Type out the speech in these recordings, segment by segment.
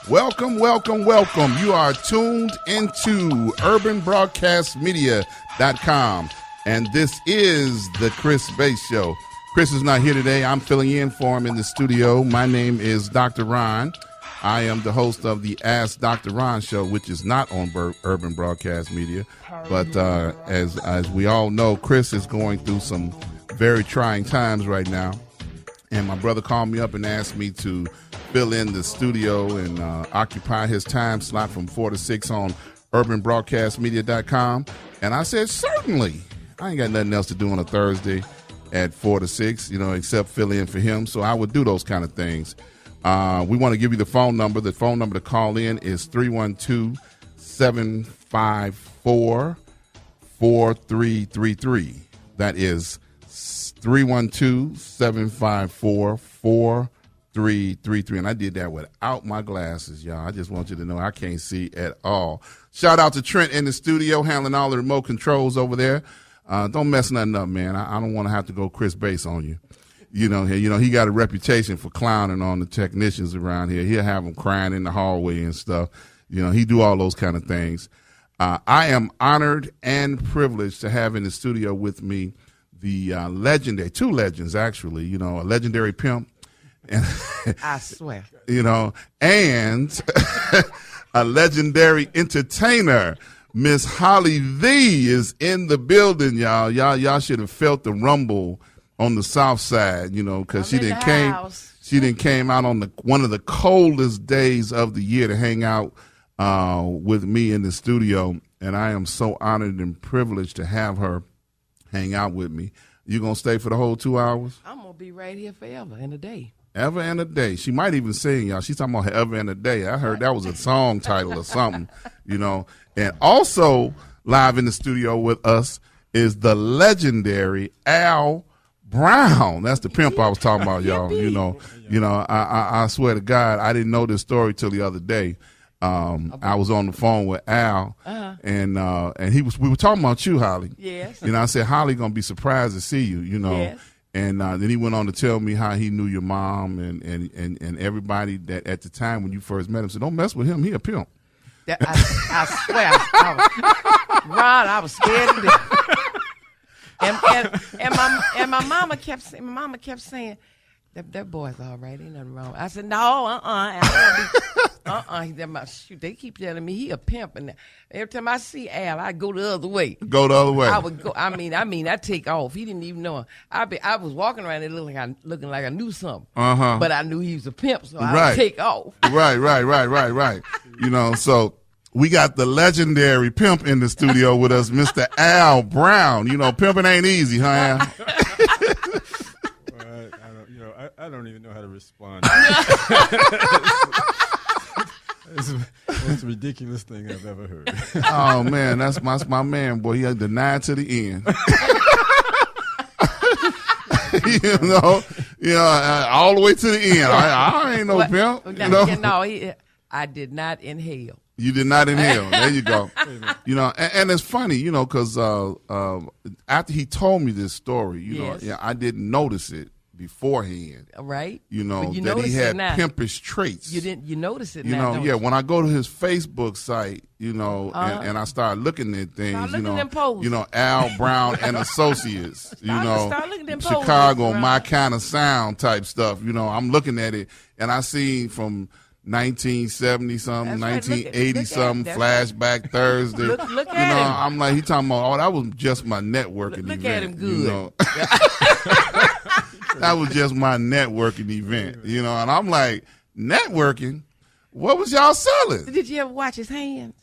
Welcome, welcome, welcome. You are tuned into urbanbroadcastmedia.com, and this is the Chris Bass Show. Chris is not here today. I'm filling in for him in the studio. My name is Dr. Ron. I am the host of the Ask Dr. Ron show, which is not on Urban Broadcast Media. But as we all know, Chris is going through some very trying times right now. And my brother called me up and asked me to fill in the studio and occupy his time slot from 4 to 6 on urbanbroadcastmedia.com. And I said, certainly. I ain't got nothing else to do on a Thursday at 4 to 6, except fill in for him. So I would do those kind of things. We want to give you the phone number. The phone number to call in is 312-754-4333. That is 312-754-4333. And I did that without my glasses, y'all. I just want you to know I can't see at all. Shout out to Trent in the studio handling all the remote controls over there. Don't mess nothing up, man. I don't want to have to go Chris Bass on you. He got a reputation for clowning on the technicians around here. He'll have them crying in the hallway and stuff. He do all those kind of things. I am honored and privileged to have in the studio with me the legendary, two legends actually, a legendary pimp. And, I swear. And a legendary entertainer. Miss Holly V is in the building, y'all. Y'all should have felt the rumble on the south side, because she didn't came out on one of the coldest days of the year to hang out with me in the studio, and I am so honored and privileged to have her hang out with me. You gonna stay for the whole 2 hours? I'm gonna be right here forever and a day. Ever and a day. She might even sing, y'all. She's talking about ever and a day. I heard that was a song title or something, And also live in the studio with us is the legendary Al Brown. That's the pimp I was talking about, y'all. I swear to God, I didn't know this story till the other day. I was on the phone with Al, and we were talking about you, Holly. Yes. I said, Holly gonna be surprised to see you, Yes. And then he went on to tell me how he knew your mom and everybody that at the time when you first met him said, don't mess with him, he a pimp. I swear, Ron, I was scared to death. And my mama kept saying, that boy's all right, ain't nothing wrong. I said, no, shoot, they keep telling me he a pimp, and every time I see Al, I go the other way. Go the other way. I would go. I take off. He didn't even know. I was walking around there looking like I knew something. But I knew he was a pimp, so I would take off. Right. So we got the legendary pimp in the studio with us, Mr. Al Brown. Pimping ain't easy, huh, Al? I don't even know how to respond. It's the most ridiculous thing I've ever heard. Oh man, that's my man, boy. He had denied to the end. All the way to the end. I ain't no pimp. No, I did not inhale. You did not inhale. There you go. And it's funny, because after he told me this story, Yes. I didn't notice it beforehand. Right. That he had pimpish traits. You notice it now. When I go to his Facebook site, and I start looking at things, Al Brown and Associates, start looking at them Chicago, poses, My Kind of Sound type stuff. I'm looking at it and I see from 1970 something, 1980 something, Flashback Thursday. Look at him. I'm like, he talking about, that was just my networking event. Look at him good. That was just my networking event, and I'm like, networking? What was y'all selling? Did you ever watch his hands?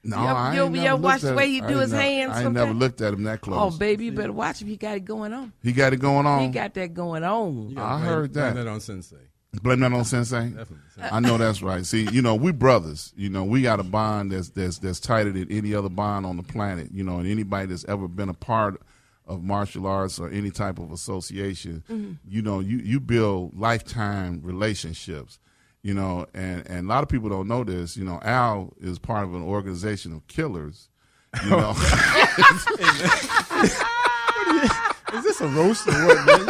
No, you ever watch the way he do his hands? I ain't never looked at him that close. Oh, baby, you better watch him. He got it going on. He got it going on? He got that going on. I heard that. Blame that on Sensei. Blame that on Sensei? Definitely. I know that's right. See, we brothers. We got a bond that's tighter than any other bond on the planet. And anybody that's ever been a part of martial arts or any type of association, you build lifetime relationships. And a lot of people don't know this. Al is part of an organization of killers. Is this a roast or what, man?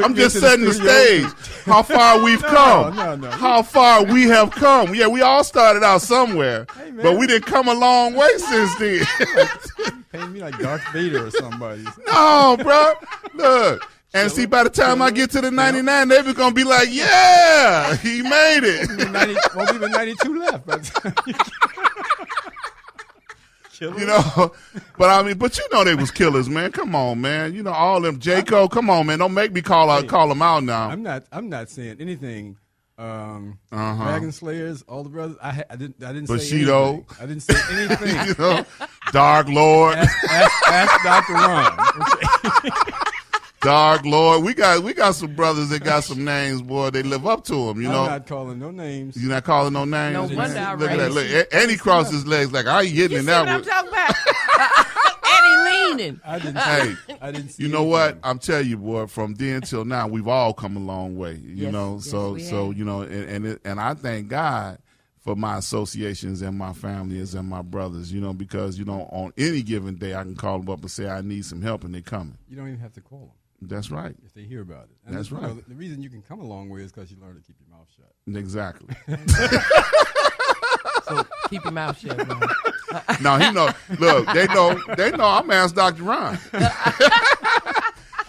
I'm just setting the stage. how far we've come. No. How far we have come. Yeah, we all started out somewhere, but we didn't come a long way since then. Paying me like Darth Vader or somebody. No, bro. Look. And see, by the time I get to the 99, they be going to be like, yeah, he made it. Won't even 92 left. You know, but you know they was killers, man. Come on, man. You know, all them Jaco. Come on, man. Don't make me call them out now. I'm not saying anything. Dragon Slayers, all the brothers. I didn't Bushido. say anything. I didn't say anything. You know, Dark Lord. Ask Dr. Ron. Okay. Dark Lord. We got some brothers that got some names, boy. They live up to them, you know. I'm not calling no names. You're not calling no names? No wonder I Look at that. Look, and he crossed his legs like, I ain't hitting in that one. I'm talking about? And he leaning. I didn't see you know what? I'm telling you, boy, from then till now, we've all come a long way, you know. So you know, and I thank God for my associations and my families and my brothers, you know, because, you know, on any given day, I can call them up and say I need some help, and they coming. You don't even have to call them. That's right. If they hear about it. And that's right. The reason you can come a long way is because you learn to keep your mouth shut. Exactly. So keep your mouth shut, man. No, he know. Look, they know. I'm asking Dr. Ron.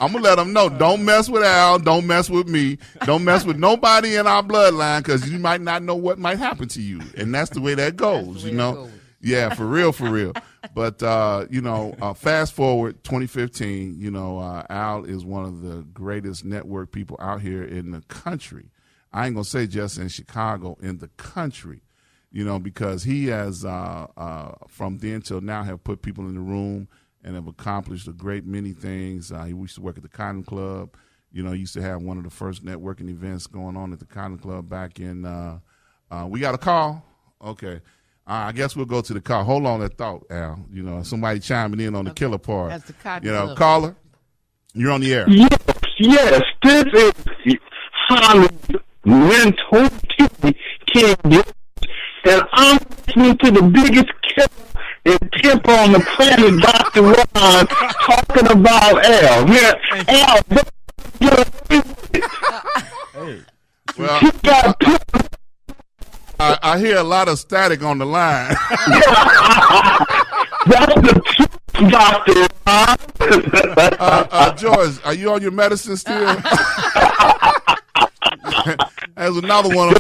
I'm gonna let them know. Don't mess with Al. Don't mess with me. Don't mess with nobody in our bloodline, because you might not know what might happen to you, and that's the way that goes. You know. Yeah, for real. But, you know, fast forward 2015, you know, Al is one of the greatest network people out here in the country. I ain't going to say just in Chicago, in the country, you know, because he has, from then till now, have put people in the room and have accomplished a great many things. He used to work at the Cotton Club. You know, he used to have one of the first networking events going on at the Cotton Club back in, we got a call? Okay. I guess we'll go to the call. Hold on that thought, Al. You know, somebody chiming in on the killer part. That's the Cotton You know, Club. caller, you're on the air. Yes. This is Holly Mental King, and I'm listening to the biggest killer and pimp on the planet, Dr. Ron, talking about Al. Man, Al, Hey. Well, I hear a lot of static on the line. That's the truth, Dr. Ron. George, are you on your medicine still? There's another one.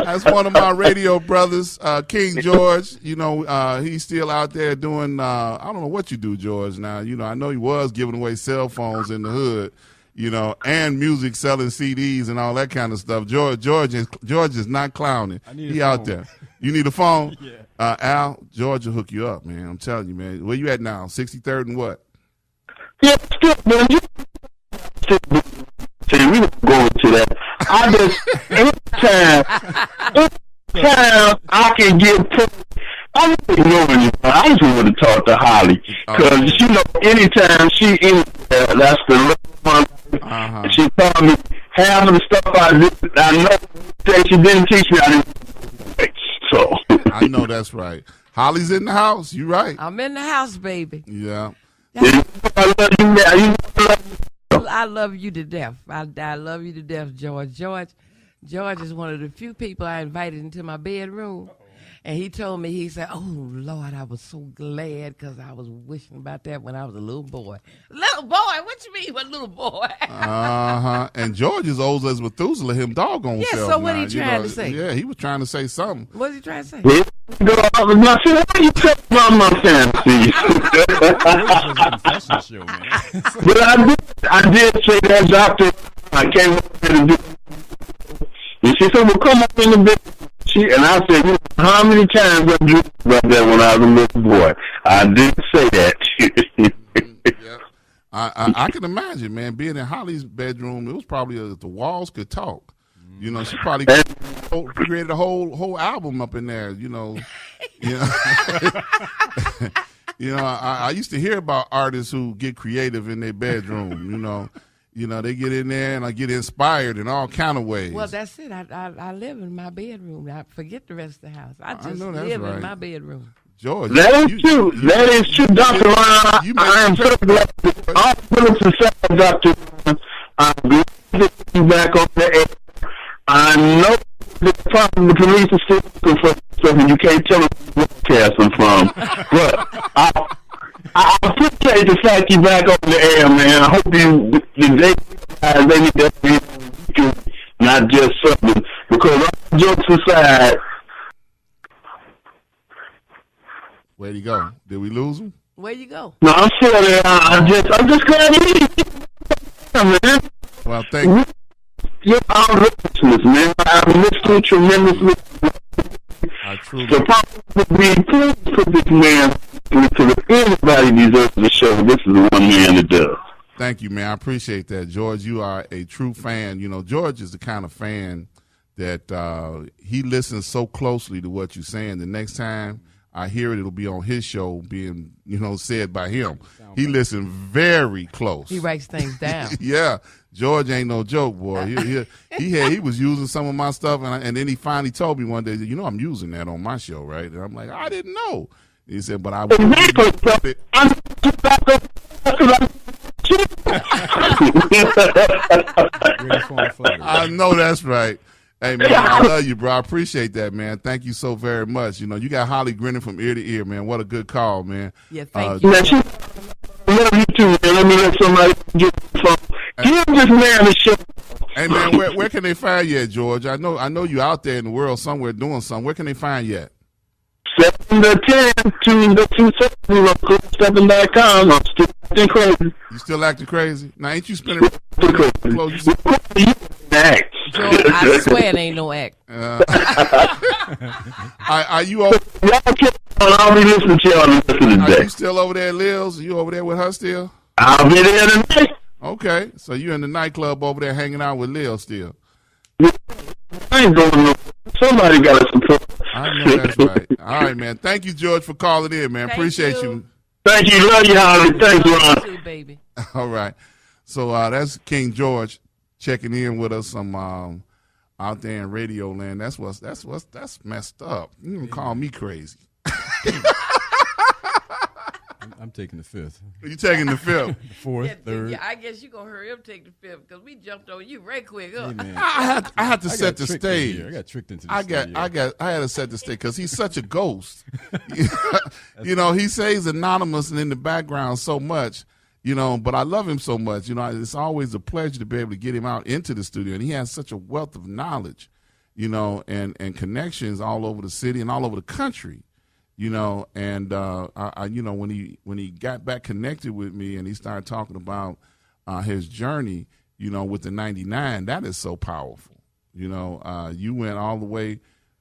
That's one of my radio brothers, King George. You know, he's still out there doing, I don't know what you do, George, now. You know, I know he was giving away cell phones in the hood, you know, and music, selling CDs and all that kind of stuff. George is not clowning. He out there. You need a phone? Yeah. Al, George will hook you up, man. I'm telling you, man. Where you at now? 63rd and what? Yeah, still, man. See, we don't go into that. I just, anytime I can get I don't know anybody. I just want to talk to Holly. Because, you know, anytime she in there, that's the little one. She told me half of the stuff I know that she didn't teach me. I didn't. So. I know that's right. Holly's in the house. You right. I'm in the house, baby. Yeah. I love you, man. I love you to death. I love you to death, George. George is one of the few people I invited into my bedroom. And he told me, he said, oh, Lord, I was so glad because I was wishing about that when I was a little boy. Little boy? What you mean, what little boy? And George is old as Methuselah, him doggone self. Yeah, so what now, he trying to say? Yeah, he was trying to say something. What was he trying to say? Why you tell about my fantasies? Confession show, man. But I did say that, Doctor. I came up here to do. And she said, well, come up in the bed. And I said, how many times I dreamed about that when I was a little boy? I did say that. Yeah. I can imagine, man, being in Holly's bedroom, it was probably the walls could talk. You know, she probably created a whole album up in there, you know. You know, I used to hear about artists who get creative in their bedroom, you know. You know, they get in there and I get inspired in all kind of ways. Well, that's it. I live in my bedroom. I forget the rest of the house. I just know that's live right. in my bedroom. George. That is true. That is true, Dr. Ron. I am so glad. All Phillips and Dr. Ron. I'm glad to be back on the air. I know the police are still looking for stuff, and you can't tell them what broadcast I'm from. But I appreciate the fact you're back on the air, man. I hope they need to not just something. Because all jokes aside. Where'd he go? Did we lose him? Where you go? No, I'm still there. I'm just glad to hear you, man. Well, thank you. You're our listeners, man. I've listened tremendously. I truly. So probably please put this man if anybody deserves the show, this is the one man that does. Thank you, man. I appreciate that, George. You are a true fan. You know, George is the kind of fan that he listens so closely to what you're saying. The next time I hear it, it'll be on his show being, said by him. He listened very close. He writes things down. Yeah. George ain't no joke, boy. He was using some of my stuff, and then he finally told me one day, I'm using that on my show, right? And I'm like, I didn't know. He said, but I I know that's right. Hey, man, I love you, bro. I appreciate that, man. Thank you so very much. You got Holly grinning from ear to ear, man. What a good call, man. Yeah, thank you. I love you too, man. Let me let somebody get the phone. Give this man a show. Hey, man, where can they find you at, George? I know you out there in the world somewhere doing something. Where can they find you at? 7 to 10 to the 270.com. I'm still acting crazy. You still acting crazy? Now, ain't you spinning clothes? Joe, I swear it ain't no act. Are you over? I'll be listening to y'all the rest of the day. Are you still over there at Lil's? Are you over there with her still? I'll be there tonight. Okay, so you in the nightclub over there hanging out with Lil still. I ain't going no. Somebody got to support. I know that's right. All right, man. Thank you, George, for calling in, man. Appreciate you. Thank you. Love you, Holly. Thanks, Ron. Too, baby. All right. So that's King George checking in with us out there in Radio Land. That's messed up. You can call me crazy. I'm taking the fifth. You taking the fifth? Fourth, third. Yeah, I guess you gonna hurry up, take the fifth, because we jumped on you right quick. Hey, man. I had to set the stage. I got tricked into the stage. I had to set the stage because he's such a ghost. He says anonymous and in the background so much, but I love him so much. It's always a pleasure to be able to get him out into the studio, and he has such a wealth of knowledge, and connections all over the city and all over the country. And when he got back connected with me and he started talking about his journey, with the 99, that is so powerful. You went all the way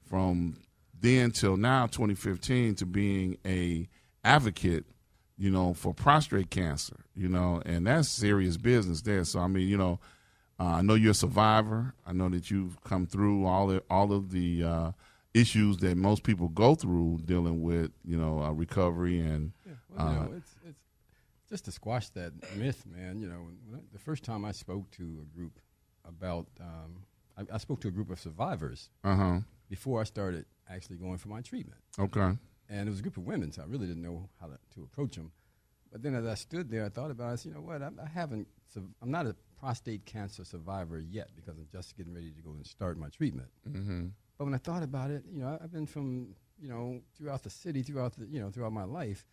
from then till now, 2015, to being a advocate, for prostate cancer, and that's serious business there. So, I mean, I know you're a survivor. I know that you've come through all of the issues that most people go through dealing with, recovery and. It's just to squash that myth, man. The first time I spoke to a group about, I spoke to a group of survivors before I started actually going for my treatment. Okay. And it was a group of women, so I really didn't know how to approach them. But then as I stood there, I thought about it. I said, you know what? I'm not a prostate cancer survivor yet because I'm just getting ready to go and start my treatment. Mm-hmm. But when I thought about it, I've been from, throughout the city, throughout my life,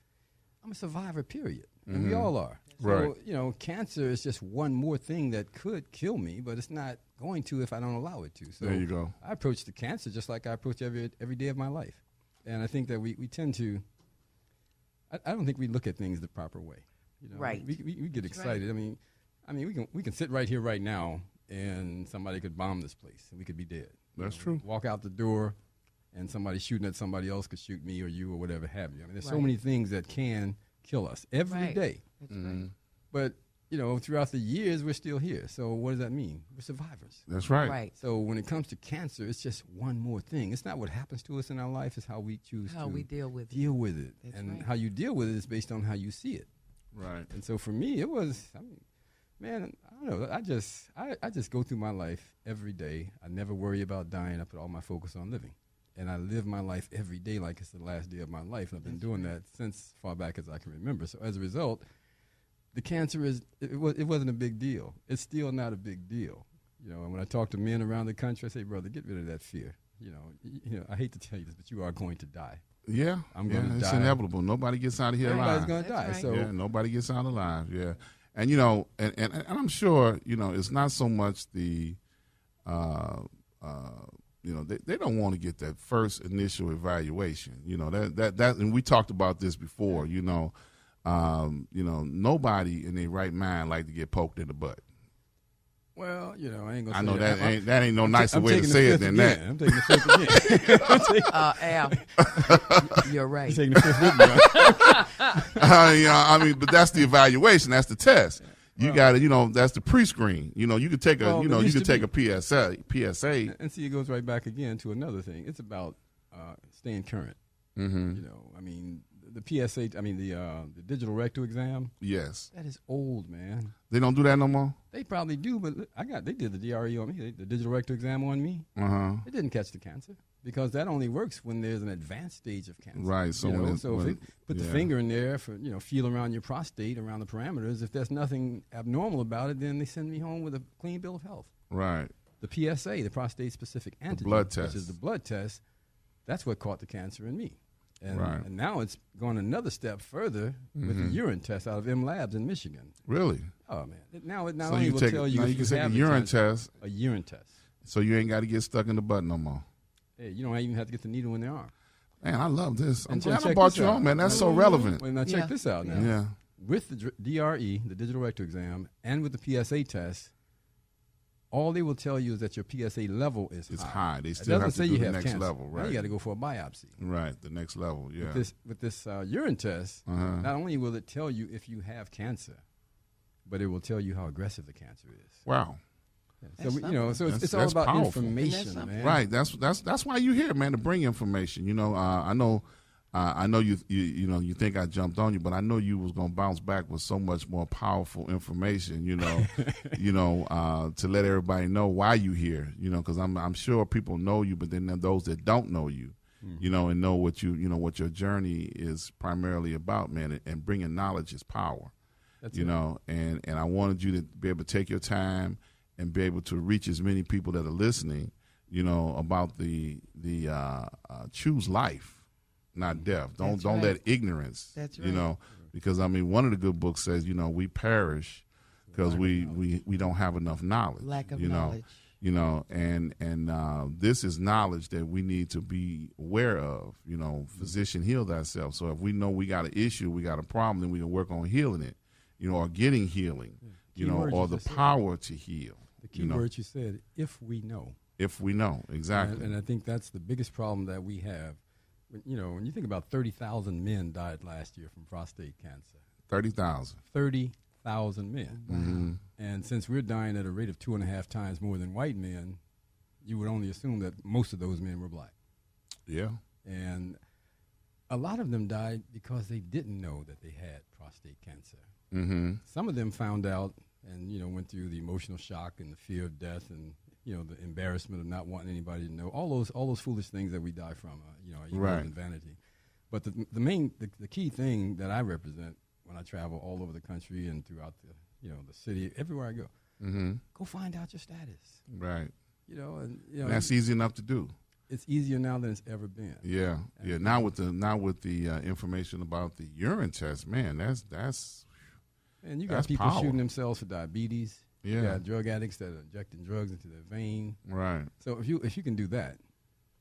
I'm a survivor, period. And we all are. Right. So, cancer is just one more thing that could kill me, but it's not going to if I don't allow it to. So there you go. I approach the cancer just like I approach every day of my life. And I think that we tend to, I don't think we look at things the proper way. Right. We get excited. Right. I mean, we can sit right here right now and somebody could bomb this place and we could be dead. That's true. Walk out the door, and somebody shooting at somebody else could shoot me or you or whatever have you. I mean, there's so many things that can kill us every day. That's right. But throughout the years, we're still here. So what does that mean? We're survivors. That's right. Right. So when it comes to cancer, it's just one more thing. It's not what happens to us in our life. It's how we choose we deal with it. That's and right. how you deal with it is based on how you see it. Right. And so for me, it was. Man, I don't know. I just go through my life every day. I never worry about dying. I put all my focus on living. and I live my life every day like it's the last day of my life. And I've been doing that since far back as I can remember. So as a result, the cancer it wasn't a big deal. It's still not a big deal. You know, and when I talk to men around the country, I say, brother, get rid of that fear. You know, I hate to tell you this, but you are going to die. Yeah, I'm going to die. It's inevitable. Nobody gets out of here alive. Nobody's going to die. Right. So yeah, nobody gets out alive. Yeah, and you know, and I'm sure you know it's not so much the, you know, they don't want to get that first initial evaluation. You know that and we talked about this before. You know, nobody in their right mind like to get poked in the butt. well, you know, I ain't gonna. I say know that. that ain't no nicer I'm way to taking say the it fifth than again. that. I'm taking the fifth again. Al, you're right. I'm taking the fifth with me. You know, I mean, but that's the evaluation. That's the test. You got to, you know, that's the pre-screen. You know, you could take Well, you know, it you used could to take a PSA. And see, it goes right back again to another thing. It's about staying current. Mm-hmm. You know, I mean, the PSA. I mean, the digital rectal exam. Yes, That is old, man. they don't do that no more. They probably do, but they did the DRE on me, the digital rectal exam on me. It didn't catch the cancer because that only works when there's an advanced stage of cancer. Right. So You know, when so if it put the finger in there for feel around your prostate, around the parameters. If there's nothing abnormal about it, then they send me home with a clean bill of health. right, The PSA, the prostate specific antigen, blood test. which is the blood test, that's what caught the cancer in me. And, Right. and now it's gone another step further with the urine test out of M Labs in Michigan. really. Oh man! Now it not So only you will take tell you now if you can take a have the urine cancer, test, a urine test. so you ain't got to get stuck in the butt no more. Hey, you don't even have to get the needle in their arm. Man, I love this. I'm And glad I check brought this you out. on, man. That's so relevant. Well, now check Yeah. this out now. Yeah. With the DRE, the digital rectal exam, and with the PSA test, all they will tell you is that your PSA level is It's high. high. They It still doesn't have to say do you the have next cancer. level, Now right? you got to go for a biopsy. Right, the next level. Yeah. With this urine test, not only will it tell you if you have cancer, but it will tell you how aggressive the cancer is. Wow. So it's all That's about powerful. information, That's man. Right. That's why you're here, man, to bring information. You know, I know you think I jumped on you, but I know you was gonna bounce back with so much more powerful information. You know, to let everybody know why you here. You know, because I'm sure people know you, but then there are those that don't know you. You know, and know what what your journey is primarily about, man. And bringing knowledge is power. That's you it. know, and I wanted you to be able to take your time and be able to reach as many people that are listening, you know, about the choose life, not death. Don't right. let ignorance. That's You right. know, because I mean, one of the good books says, you know, we perish because we don't have enough knowledge. Lack of you know, knowledge. You know, and this is knowledge that we need to be aware of. You know, physician heal thyself. So if we know we got an issue, we got a problem, then we can work on healing it. You know, or getting healing. You know, words or you the just said. power to heal. The key you know, word you said, if we know. if we know exactly. And I think that's the biggest problem that we have. When you think about 30,000 men died last year from prostate cancer. 30,000. 30,000 men. And since we're dying at a rate of 2.5 times more than white men, you would only assume that most of those men were black. Yeah. And a lot of them died because they didn't know that they had prostate cancer. Mm-hmm. Some of them found out and, went through the emotional shock and the fear of death and, the embarrassment of not wanting anybody to know. All those foolish things that we die from, ego Right. and vanity. But the key thing that I represent when I travel all over the country and throughout the city, everywhere I go, go find out your status. Right. And That's easy enough to do. it's easier now than it's ever been. Yeah. Yeah. Now with the information about the urine test, man, that's And you got That's people power. shooting themselves for diabetes. You Yeah. got drug addicts that are injecting drugs into their vein. right. So if you can do that,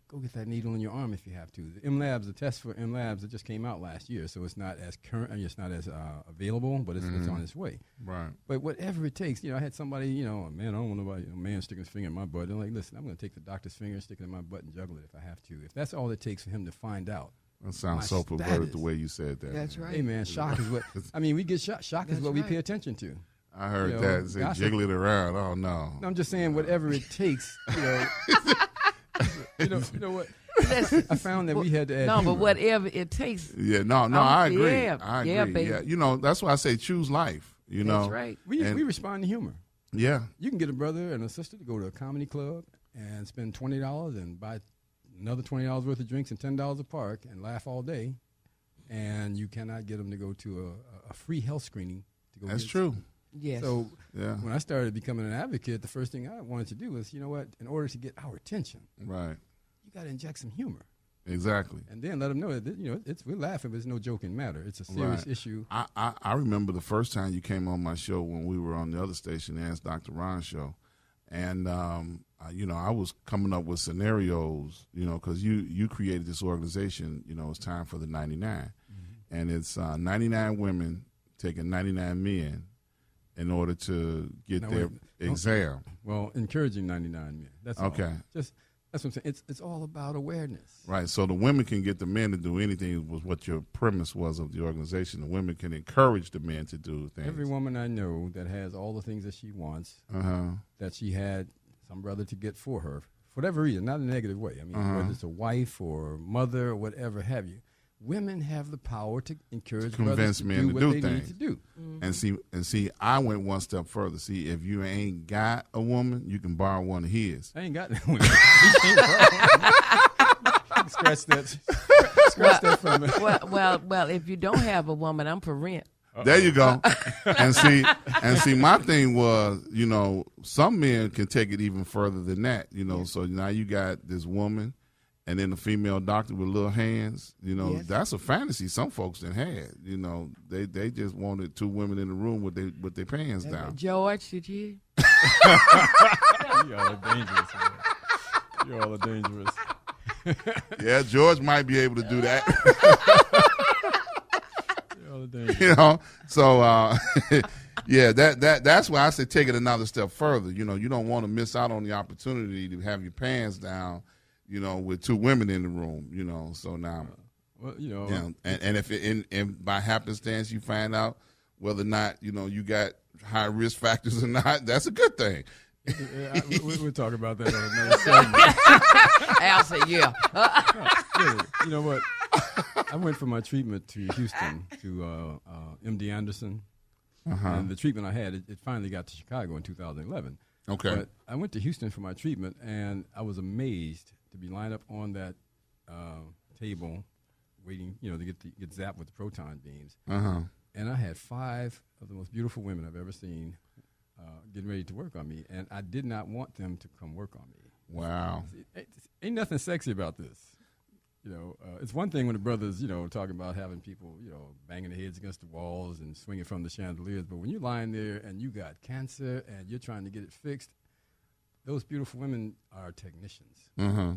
go get that needle in your arm if you have to. The M Labs, the test for M Labs, it just came out last year, so it's not as current, it's not as available, but it's on its way. Right. But whatever it takes, I had somebody, man, I don't want nobody, a man sticking his finger in my butt. They're like, listen, I'm going to take the doctor's finger and stick it in my butt and juggle it if I have to. If that's all it takes for him to find out. That sounds My so perverted status. the way you said that. That's man. right. Hey, man, shock is what, we get shock. Shock is That's what we right. pay attention to. I heard You know, that. Say gossip. jiggle it around. Oh no. No, I'm just saying, whatever it takes, you know what? Listen, I found that we had to add no, but humor. whatever it takes. Yeah. No. I agree. yeah. I agree. Yeah, baby. Yeah. That's why I say choose life. That's right. we and- respond to humor. Yeah. You can get a brother and a sister to go to a comedy club and spend $20 and buy another $20 worth of drinks and $10 a park and laugh all day, and you cannot get them to go to a free health screening to go. That's true. Yes. So when I started becoming an advocate, the first thing I wanted to do was, you know what, in order to get our attention, right, you got to inject some humor. Exactly. And then let them know that, you know, we're laughing, but it's no joking matter. It's a serious issue. I remember the first time you came on my show when we were on the other station, the Ask Dr. Ron show. And, you know, I was coming up with scenarios, you know, because you created this organization, you know, it's time for the 99. Mm-hmm. And it's 99 women taking 99 men in order to get their exam. Well, encouraging 99 men. That's okay. All. That's what I'm saying. It's all about awareness. Right. So the women can get the men to do anything was what your premise was of the organization. The women can encourage the men to do things. Every woman I know that has all the things that she wants, that she had some brother to get for her, for whatever reason, not in a negative way. I mean, whether it's a wife or mother or whatever have you. Women have the power to encourage convince men to do what things. They need to do. Mm-hmm. And see, I went one step further. See, if you ain't got a woman, you can borrow one of his. I ain't got no woman. Scratch that from me. Well, if you don't have a woman, I'm for rent. There you go. and see, my thing was, you know, some men can take it even further than that. You know, so now you got this woman. And then the female doctor with little hands, you know, that's a fantasy some folks done had. You know, they just wanted two women in the room with their pants down. George, did you? You all are dangerous. Man. You all are dangerous. Yeah, George might be able to do that. You all are dangerous. You know, so yeah, that's why I say take it another step further. You know, you don't want to miss out on the opportunity to have your pants down. You know, with two women in the room, you know, so now, well, you know, and if and by happenstance you find out whether or not, you know, you got high risk factors or not, that's a good thing. We'll talk about that on another segment. I'll say, Really, you know what? I went for my treatment to Houston, to MD Anderson, and the treatment I had, it finally got to Chicago in 2011. Okay. But I went to Houston for my treatment, and I was amazed to be lined up on that table, waiting, you know, to get zapped with the proton beams. And I had 5 of the most beautiful women I've ever seen getting ready to work on me, and I did not want them to come work on me. Wow. Ain't nothing sexy about this. You know, it's one thing when the brothers, you know, talking about having people, you know, banging their heads against the walls and swinging from the chandeliers, but when you're lying there and you got cancer and you're trying to get it fixed, those beautiful women are technicians.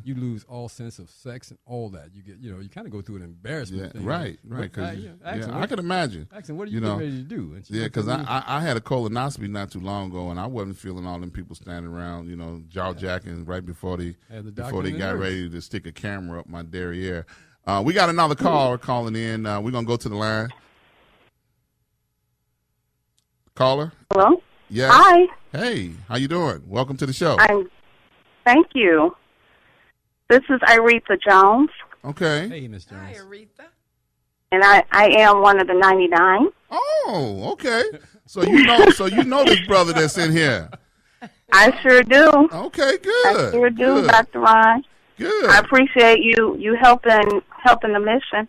You lose all sense of sex and all that. You get, you know, you kind of go through an embarrassment thing. Right. Cause I can imagine. Axon, what are you getting ready to do? Yeah, because I had a colonoscopy not too long ago, and I wasn't feeling all them people standing around, you know, jaw jacking right before they got ready to stick a camera up my derriere. We got another caller calling in. We're gonna go to the line. Caller. Hello. Yes. Hi. Hey, how you doing? Welcome to the show. Thank you. This is Aretha Jones. Okay. Hey, Miss Jones. Hi, Aretha. And I am one of the 99. Oh, okay. So you know this brother that's in here. I sure do. Okay, good. I sure do, good. Dr. Ron. Good. I appreciate you helping the mission.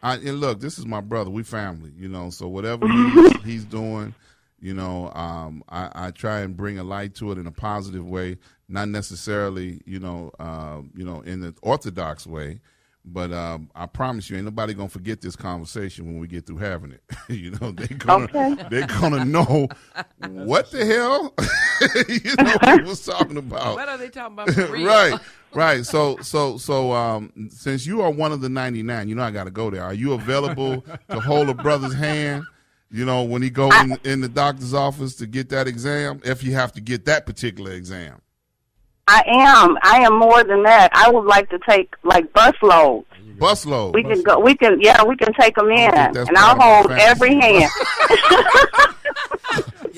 And look, this is my brother. We family, you know. So whatever he's doing, you know, I try and bring a light to it in a positive way, not necessarily, you know, in the orthodox way. But I promise you, ain't nobody gonna forget this conversation when we get through having it. You know, they're gonna know what the hell you know he was talking about. What are they talking about? For real? Right. So since you are one of the 99, you know I got to go there. Are you available to hold a brother's hand? You know, when he go in the doctor's office to get that exam, if you have to get that particular exam. I am more than that. I would like to take like bus loads. Busload. We can go. We can take them in, and I'll hold every hand.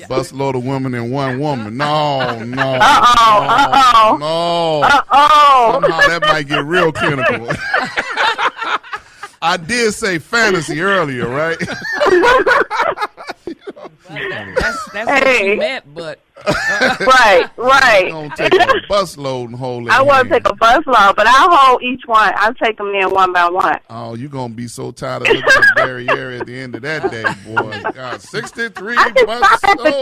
Busload of women and one woman. No. No. Somehow that might get real clinical. I did say fantasy earlier, right? That's what you meant, but Right. You don't take a bus load and hold it. I want to take a bus load, but I'll hold each one. I'll take them in one by one. Oh, you're going to be so tired of looking at Barry area at the end of that day, boy. God, 63 I can bus stop at the door.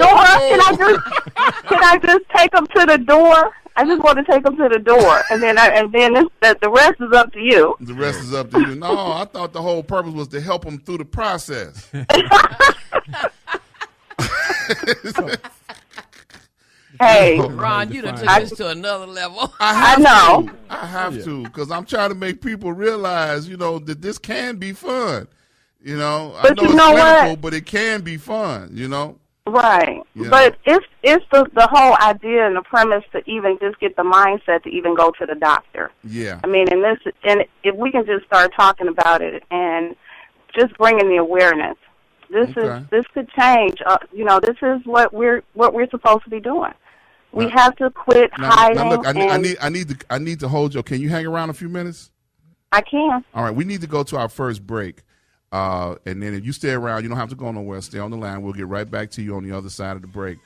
Can I just take them to the door? I just want to take them to the door, and then the rest is up to you. The rest is up to you. No, I thought the whole purpose was to help them through the process. Hey, Ron, you done took this to another level. I know. I have to, because I'm trying to make people realize, that this can be fun. I know But it's you know clinical, what? but it can be fun. Right. Yeah. But it's the whole idea and the premise to even just get the mindset to even go to the doctor. Yeah. I mean, and if we can just start talking about it and just bringing the awareness, this could change. This is what we're supposed to be doing. We have to quit hiding. Now look, I need to hold you. Can you hang around a few minutes? I can. All right, we need to go to our first break. And then if you stay around, you don't have to go nowhere. Stay on the line. We'll get right back to you on the other side of the break.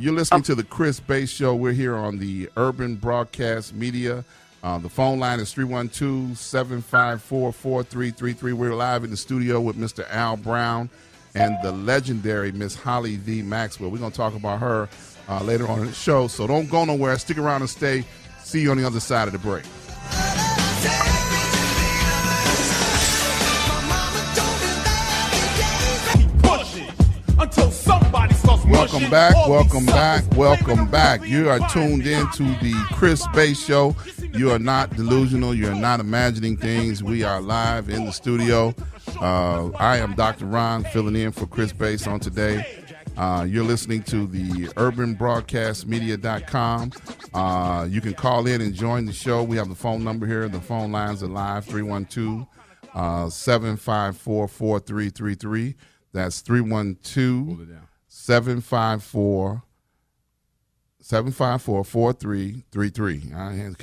You're listening to the Chris Bass Show. We're here on the Urban Broadcast Media. The phone line is 312-754-4333. We're live in the studio with Mr. Al Brown and the legendary Miss Holly V. Maxwell. We're going to talk about her later on in the show. So don't go nowhere. Stick around and stay. See you on the other side of the break. Until somebody starts Welcome back. You are tuned in to the Chris Bass Show. You are not delusional. You are not imagining things. We are live in the studio. I am Dr. Ron, filling in for Chris Bass on today. You're listening to the urbanbroadcastmedia.com. You can call in and join the show. We have the phone number here. The phone lines are live, 312-754-4333. That's 312-754-4333. I had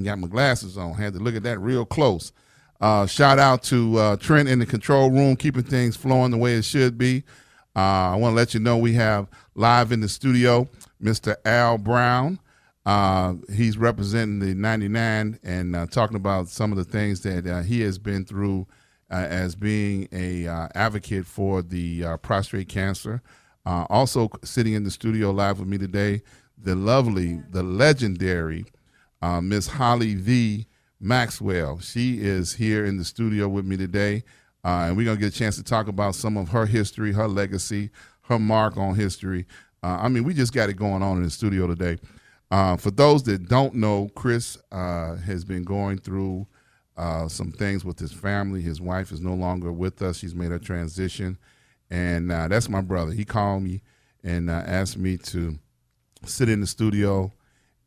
got my glasses on. Had to look at that real close. Shout out to Trent in the control room, keeping things flowing the way it should be. I want to let you know we have live in the studio Mr. Al Brown. He's representing the 99 and talking about some of the things that he has been through as being a advocate for the prostate cancer. Also sitting in the studio live with me today, the legendary Miss Holly V. Maxwell. She is here in the studio with me today, and we're going to get a chance to talk about some of her history, her legacy, her mark on history. We just got it going on in the studio today. For those that don't know, Chris has been going through some things with his family. His wife is no longer with us. She's made her transition. And that's my brother. He called me and asked me to sit in the studio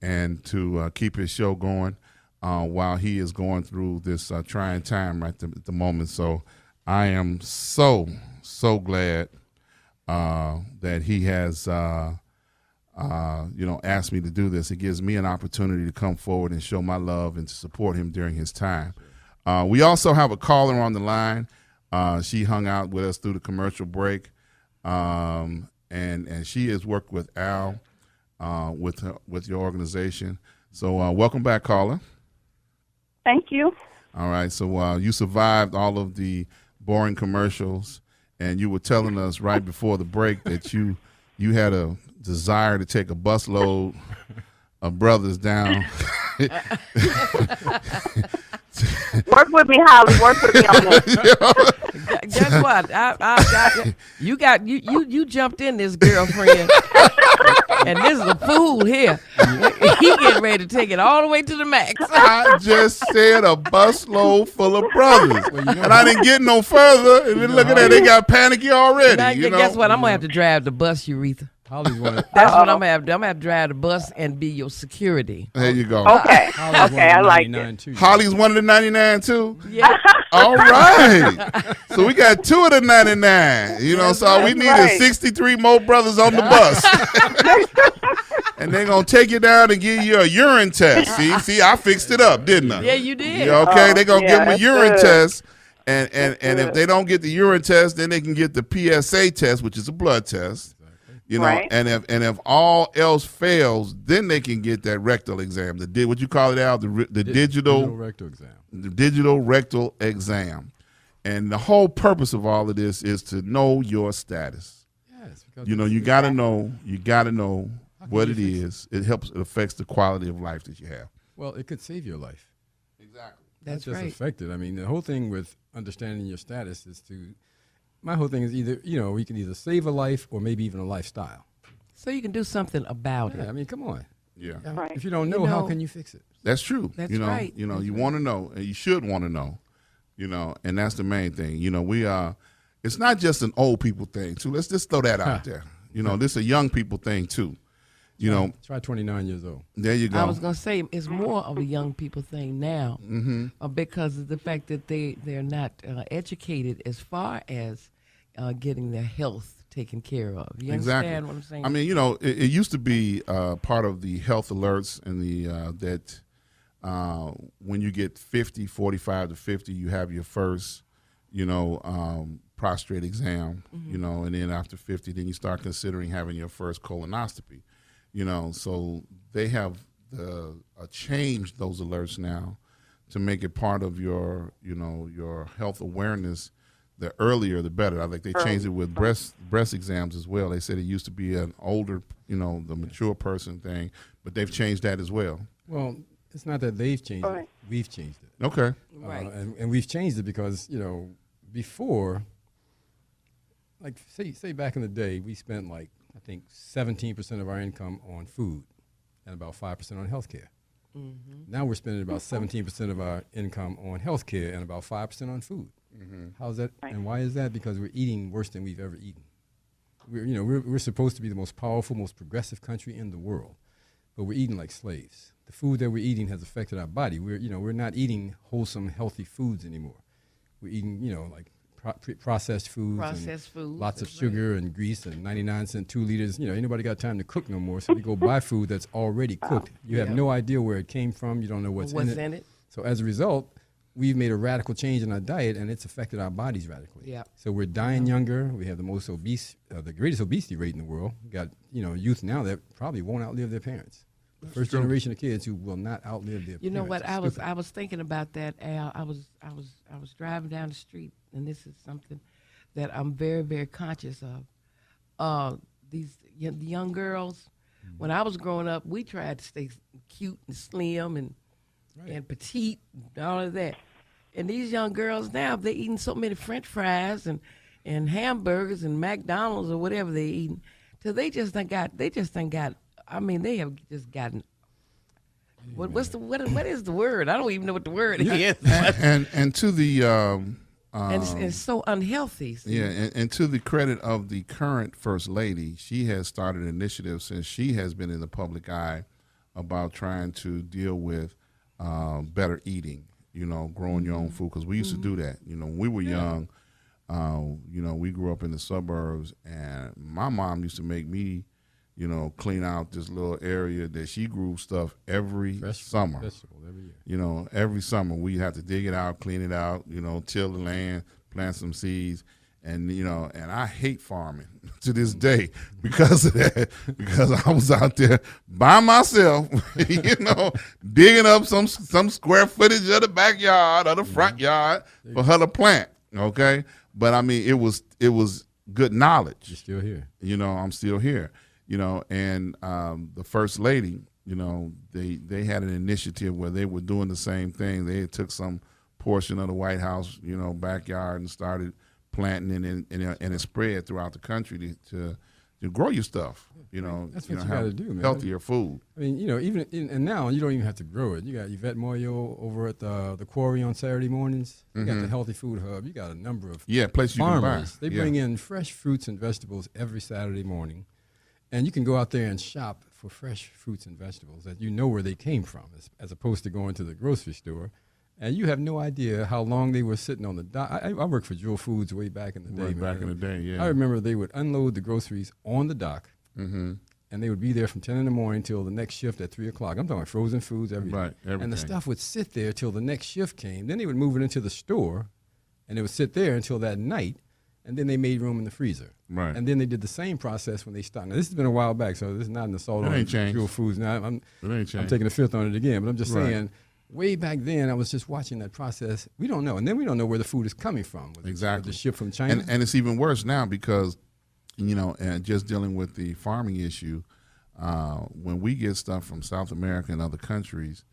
and to keep his show going while he is going through this trying time right at the moment. So I am so glad that he has asked me to do this. It gives me an opportunity to come forward and show my love and to support him during his time. We also have a caller on the line. She hung out with us through the commercial break, and she has worked with Al with your organization. So welcome back, caller. Thank you. All right. So you survived all of the boring commercials, and you were telling us right before the break that you had a desire to take a busload of brothers down. Work with me, Holly. Work with me on this. Guess what? You jumped in this, girlfriend, and this is a fool here. He getting ready to take it all the way to the max. I just said a busload full of brothers, and I didn't get no further. And then look at that, they got panicky already. Now, guess what? I'm gonna have to drive the bus, Urethra. Holly's one. That's what I'm gonna have to do. I'm gonna have to drive the bus and be your security. There you go. Okay. Okay, I like it. Too. Holly's one of the 99 too. Yeah. All right. So we got two of the 99. So we needed 63 more brothers on the bus. And they're going to take you down and give you a urine test. See, I fixed it up, didn't I? Yeah, you did. Yeah, okay, they're going to give them a that's urine good. test. And if they don't get the urine test, then they can get the PSA test, which is a blood test. You know, Right. and if all else fails, then they can get that rectal exam. What you call it, Al? The digital rectal exam. the digital rectal exam. And the whole purpose of all of this is to know your status. Yes, because You know, you got to know what it is. It affects the quality of life that you have. well, it could save your life. Exactly. That's Not just right. affect it. I mean, the whole thing with understanding your status is my whole thing is either, we can either save a life or maybe even a lifestyle. So you can do something about Yeah, I it. mean, come on. Yeah. Right. If you don't You know, how know- can you fix it? That's true. That's you know, right. You know, That's you right. want to know, and you should want to know. You know, and that's the main thing. You know, we are. It's not just an old people thing too. Let's just throw that out there. You know, this is a young people thing too. You know, Try 29 years old. there you go. I was going to say it's more of a young people thing now because of the fact that they're not educated as far as getting their health taken care of. You understand what I'm saying? I mean, you know, it used to be part of the health alerts and the that when you get 45 to 50, you have your first, prostate exam, and then after 50, then you start considering having your first colonoscopy, So they have changed those alerts now to make it part of your, your health awareness. The earlier, the better. I think they changed it with breast exams as well. They said it used to be an older, the mature person thing, but they've changed that as well. Well, it's not that they've changed it. Right. We've changed it. Okay. Right. And we've changed it because, before, like say back in the day, we spent I think 17% of our income on food and about 5% on healthcare. Now we're spending about 17% of our income on healthcare and about 5% on food. How's that? And why is that? Because we're eating worse than we've ever eaten. We're supposed to be the most powerful, most progressive country in the world, but we're eating like slaves. The food that we're eating has affected our body. We're not eating wholesome, healthy foods anymore. We're eating, processed foods, Processed and foods, lots of that's sugar and grease and 99-cent 2 liters. Ain't nobody got time to cook no more, so we go buy food that's already cooked. You have no idea where it came from. You don't know what's in it. So as a result, we've made a radical change in our diet, and it's affected our bodies radically. Yeah. So we're dying younger. We have the most the greatest obesity rate in the world. We got youth now that probably won't outlive their parents. The first generation of kids who will not outlive their parents. You know what? It's I was thinking about that, Al. I was driving down the street, and this is something that I'm very, very conscious of. These young girls. When I was growing up, we tried to stay cute and slim and petite and all of that. And these young girls now, they're eating so many French fries and hamburgers and McDonald's or whatever they're eating, till they just done got. I mean, they have just gotten. What is the word? I don't even know what the word is. And to the And it's so unhealthy. See? yeah, and to the credit of the current First Lady, she has started an initiative since she has been in the public eye about trying to deal with better eating. Growing your own food, because we used to do that. When we were young, we grew up in the suburbs, and my mom used to make me, clean out this little area that she grew stuff every summer. vegetable every year. Every summer we have to dig it out, clean it out, till the land, plant some seeds. And, and I hate farming to this day because of that, because I was out there by myself, digging up some square footage of the backyard or the front yard for her to plant. Okay. But I mean, it was good knowledge. You're still here. I'm still here, and the First Lady, they had an initiative where they were doing the same thing. They took some portion of the White House, backyard and started planting and it spread throughout the country to grow your stuff. That's what you have gotta do, man. healthier food. I mean, and now you don't even have to grow it. You got Yvette Moyo over at the quarry on Saturday mornings. You got the Healthy Food Hub. You got a number of Places you can buy. farmers. They bring in fresh fruits and vegetables every Saturday morning, and you can go out there and shop for fresh fruits and vegetables that you know where they came from, as opposed to going to the grocery store. And you have no idea how long they were sitting on the dock. I worked for Jewel Foods way back in the day. Back in the day, yeah. I remember they would unload the groceries on the dock, and they would be there from 10 in the morning till the next shift at 3 o'clock. I'm talking frozen foods, everything. Right, everything. And the stuff would sit there till the next shift came. Then they would move it into the store, and it would sit there until that night. and then they made room in the freezer. Right. And then they did the same process when they stopped. Now, this has been a while back, so this is not an assault on pure foods. Now, I'm taking the fifth on it again, but I'm just saying, way back then, I was just watching that process. We don't know. And then we don't know where the food is coming from. Exactly. The ship from China. And it's even worse now because, and just dealing with the farming issue, when we get stuff from South America and other countries,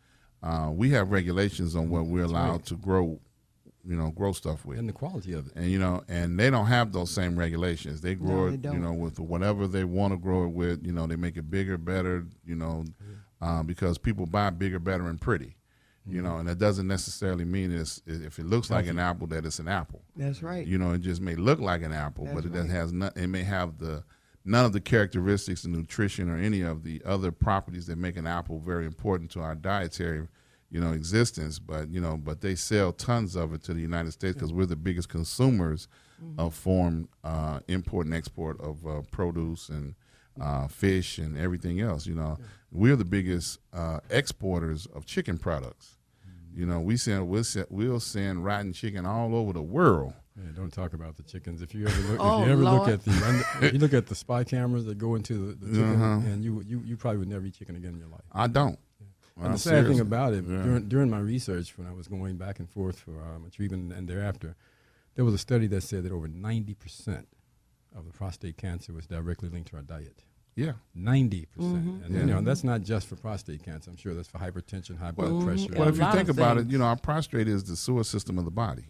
we have regulations on what we're allowed to grow stuff with. And the quality of it. And, and they don't have those same regulations. They grow it, with whatever they want to grow it with. They make it bigger, better, because people buy bigger, better, and pretty. And that doesn't necessarily mean if it looks like an apple, that it's an apple. That's right. It just may look like an apple, but it doesn't have it may have none of the characteristics and nutrition or any of the other properties that make an apple very important to our dietary, existence. But they sell tons of it to the United States because we're the biggest consumers of foreign import and export of produce and fish and everything else. We're the biggest exporters of chicken products. We'll send rotten chicken all over the world. Yeah, don't talk about the chickens. If you ever look at the spy cameras that go into the chicken, and you probably would never eat chicken again in your life. I don't. Yeah. And the sad thing about it, during my research, when I was going back and forth for my treatment and thereafter, there was a study that said that over 90% of the prostate cancer was directly linked to our diet. Yeah, 90%, and that's not just for prostate cancer. I'm sure that's for hypertension, high blood pressure. Well, if you think about it, our prostate is the sewer system of the body.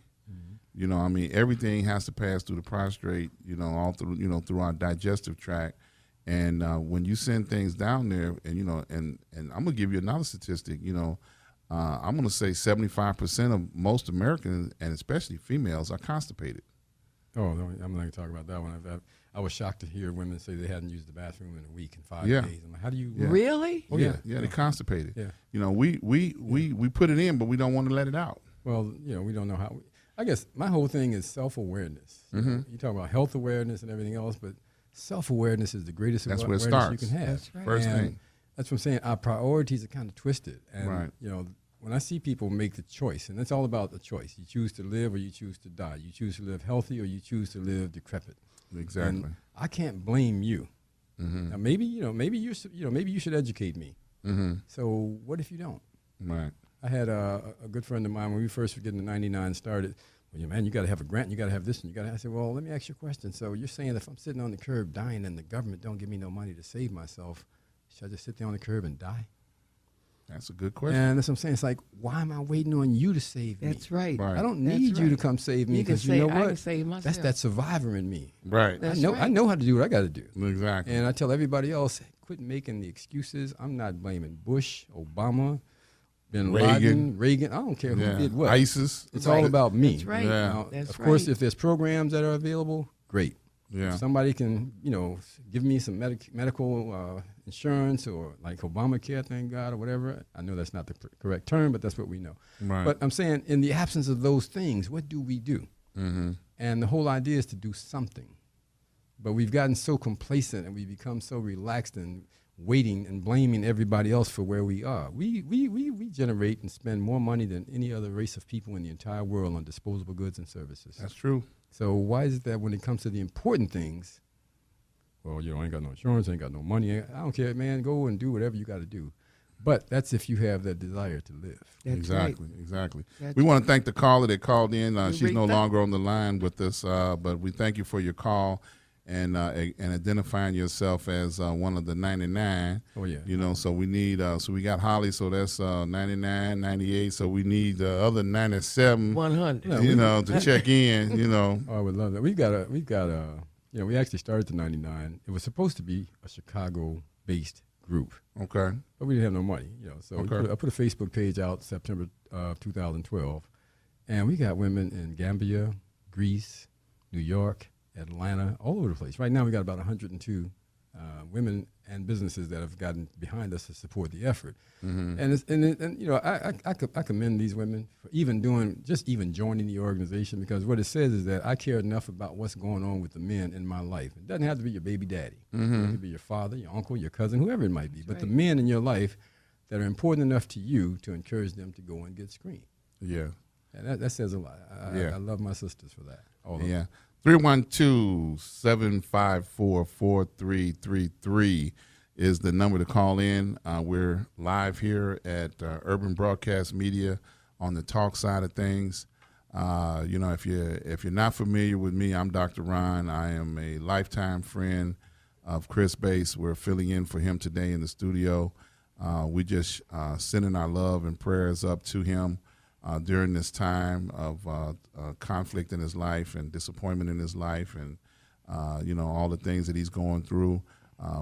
Everything has to pass through the prostate. All through through our digestive tract, and when you send things down there, and I'm gonna give you another statistic. I'm gonna say 75% of most Americans, and especially females, are constipated. Oh, no, I'm not going to talk about that one. I was shocked to hear women say they hadn't used the bathroom in a week, in 5 days. I'm like, how do you... Really? Oh, yeah, they're constipated. Yeah. We put it in, but we don't want to let it out. Well, we don't know how... I guess my whole thing is self-awareness. You talk about health awareness and everything else, but self-awareness is the greatest awareness you can have. That's right. First thing. That's what I'm saying. Our priorities are kind of twisted. And, right. When I see people make the choice, and it's all about the choice. You choose to live or you choose to die. You choose to live healthy or you choose to live decrepit. Exactly. And I can't blame you. Now maybe you should educate me. So what if you don't? Right. I had a good friend of mine when we first were getting the 99 started. Well, man, you got to have a grant. You got to have this, and you got to. I said, well, let me ask you a question. So you're saying if I'm sitting on the curb dying and the government don't give me no money to save myself, should I just sit there on the curb and die? That's a good question. And that's what I'm saying. It's like, why am I waiting on you to save me? That's right. I don't need you to come save me because you know what? I can save myself. That's that survivor in me. Right. I know how to do what I got to do. Exactly. And I tell everybody else, quit making the excuses. I'm not blaming Bush, Obama, Bin Laden, Reagan. I don't care who did what. ISIS. It's all about me. That's right. Yeah. Now, That's of course, if there's programs that are available, great. Yeah. If somebody can, give me some medical insurance or like Obamacare, thank God, or whatever. I know that's not the correct term, but that's what we know. Right. But I'm saying in the absence of those things, what do we do? And the whole idea is to do something. But we've gotten so complacent and we've become so relaxed and waiting and blaming everybody else for where we are. We generate and spend more money than any other race of people in the entire world on disposable goods and services. That's true. So why is it that when it comes to the important things, well, I ain't got no insurance, I ain't got no money, I don't care, man, go and do whatever you got to do. But that's if you have that desire to live. That's exactly. right. Exactly. That's we want to thank the caller that called in. She's no Rita. longer on the line with us, but we thank you for your call and identifying yourself as one of the 99. Oh, yeah. So we need, so we got Holly, so that's 99, 98, so we need the other 97, 100. to check in, Oh, I would love that. We've got we actually started the 99. It was supposed to be a Chicago-based group. Okay. But we didn't have no money, So Okay. I put a Facebook page out September 2012, and we got women in Gambia, Greece, New York, Atlanta, all over the place. Right now, we got about 102 women and businesses that have gotten behind us to support the effort. I commend these women for even joining the organization, because what it says is that I care enough about what's going on with the men in my life. It doesn't have to be your baby daddy. It could be your father, your uncle, your cousin, whoever it might be. But the men in your life that are important enough to you to encourage them to go and get screened. Yeah. And that says a lot. I love my sisters for that. All of them. 312-754-4333 is the number to call in. We're live here at Urban Broadcast Media on the talk side of things. If you're not familiar with me, I'm Dr. Ron. I am a lifetime friend of Chris Bass. We're filling in for him today in the studio. We just sending our love and prayers up to him during this time of conflict in his life and disappointment in his life, and all the things that he's going through.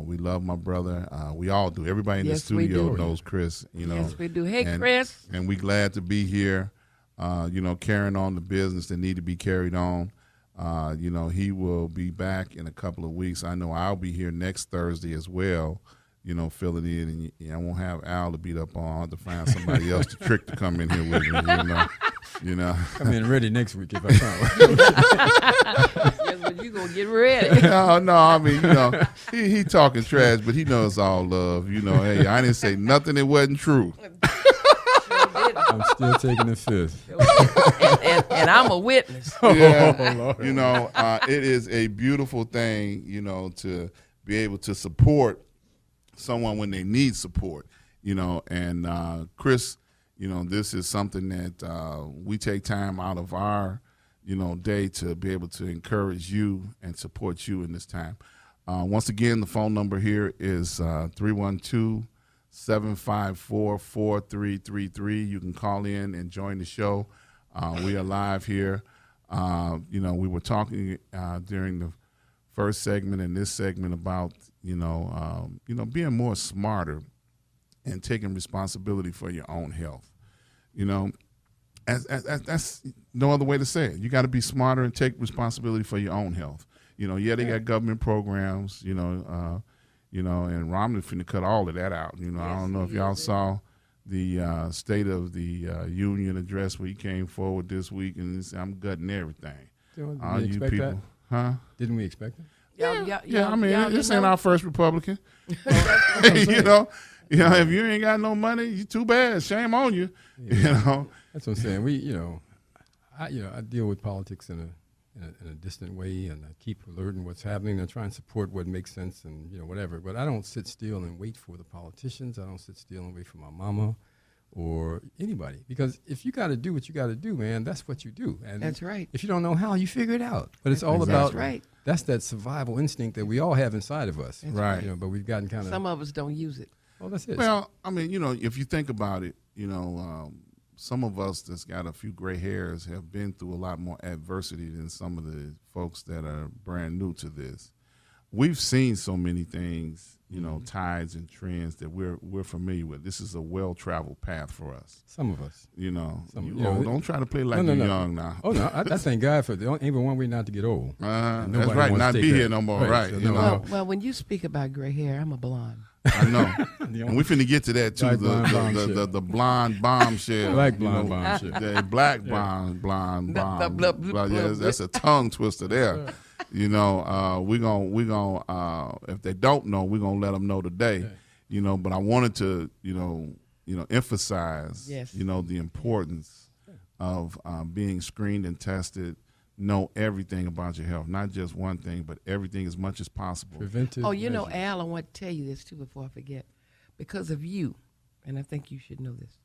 We love my brother. We all do. Everybody in the studio knows Chris. Yes, we do. Hey, Chris. And we're glad to be here. Carrying on the business that need to be carried on. He will be back in a couple of weeks. I know I'll be here next Thursday as well. Filling in, and I won't have Al to beat up on. I'll have to find somebody else to trick to come in here with me. Come in ready next week if I can. Yes, but you gonna get ready. No. I mean, he talking trash, but he knows all love. Hey, I didn't say nothing that wasn't true. I'm still taking the fifth. and I'm a witness. Yeah. It is a beautiful thing, to be able to support someone when they need support, and Chris, this is something that we take time out of our, day to be able to encourage you and support you in this time. Once again, the phone number here is 312-754-4333. You can call in and join the show. We are live here. We were talking during the first segment and this segment about being more smarter and taking responsibility for your own health. That's no other way to say it. You got to be smarter and take responsibility for your own health. They got government programs. And Romney finna cut all of that out. I don't know if y'all saw the State of the Union address where he came forward this week and he said, "I'm gutting everything." Didn't we expect people, that? Didn't we expect that? Yeah. This ain't our first Republican. If you ain't got no money, you too bad. Shame on you. That's what I'm saying. I deal with politics in a distant way, and I keep alerting what's happening and try and support what makes sense and whatever. But I don't sit still and wait for the politicians. I don't sit still and wait for my mama or anybody, because if you got to do what you got to do, man, that's what you do. And that's right. If you don't know how, you figure it out. But it's all about that's that survival instinct that we all have inside of us. That's right. But we've gotten kind of some of us don't use it. Well, that's it. Well, I mean, if you think about it, some of us that's got a few gray hairs have been through a lot more adversity than some of the folks that are brand new to this. We've seen so many things, tides and trends that we're familiar with. This is a well-traveled path for us. Some of us. Don't try to play like you're young now. Oh, no, I thank God for even one way not to get old. That's right, not be here no more, right. So well, when you speak about gray hair, I'm a blonde. I know. And we finna get to that, too, the blonde bombshell. Black blonde bombshell. The black blonde bomb. That's a tongue twister there. We gonna if they don't know, we're gonna let them know today. But I wanted to emphasize the importance of being screened and tested. Know everything about your health, not just one thing, but everything as much as possible. Preventive measures. Al, I want to tell you this too before I forget. Because of you, and I think you should know this,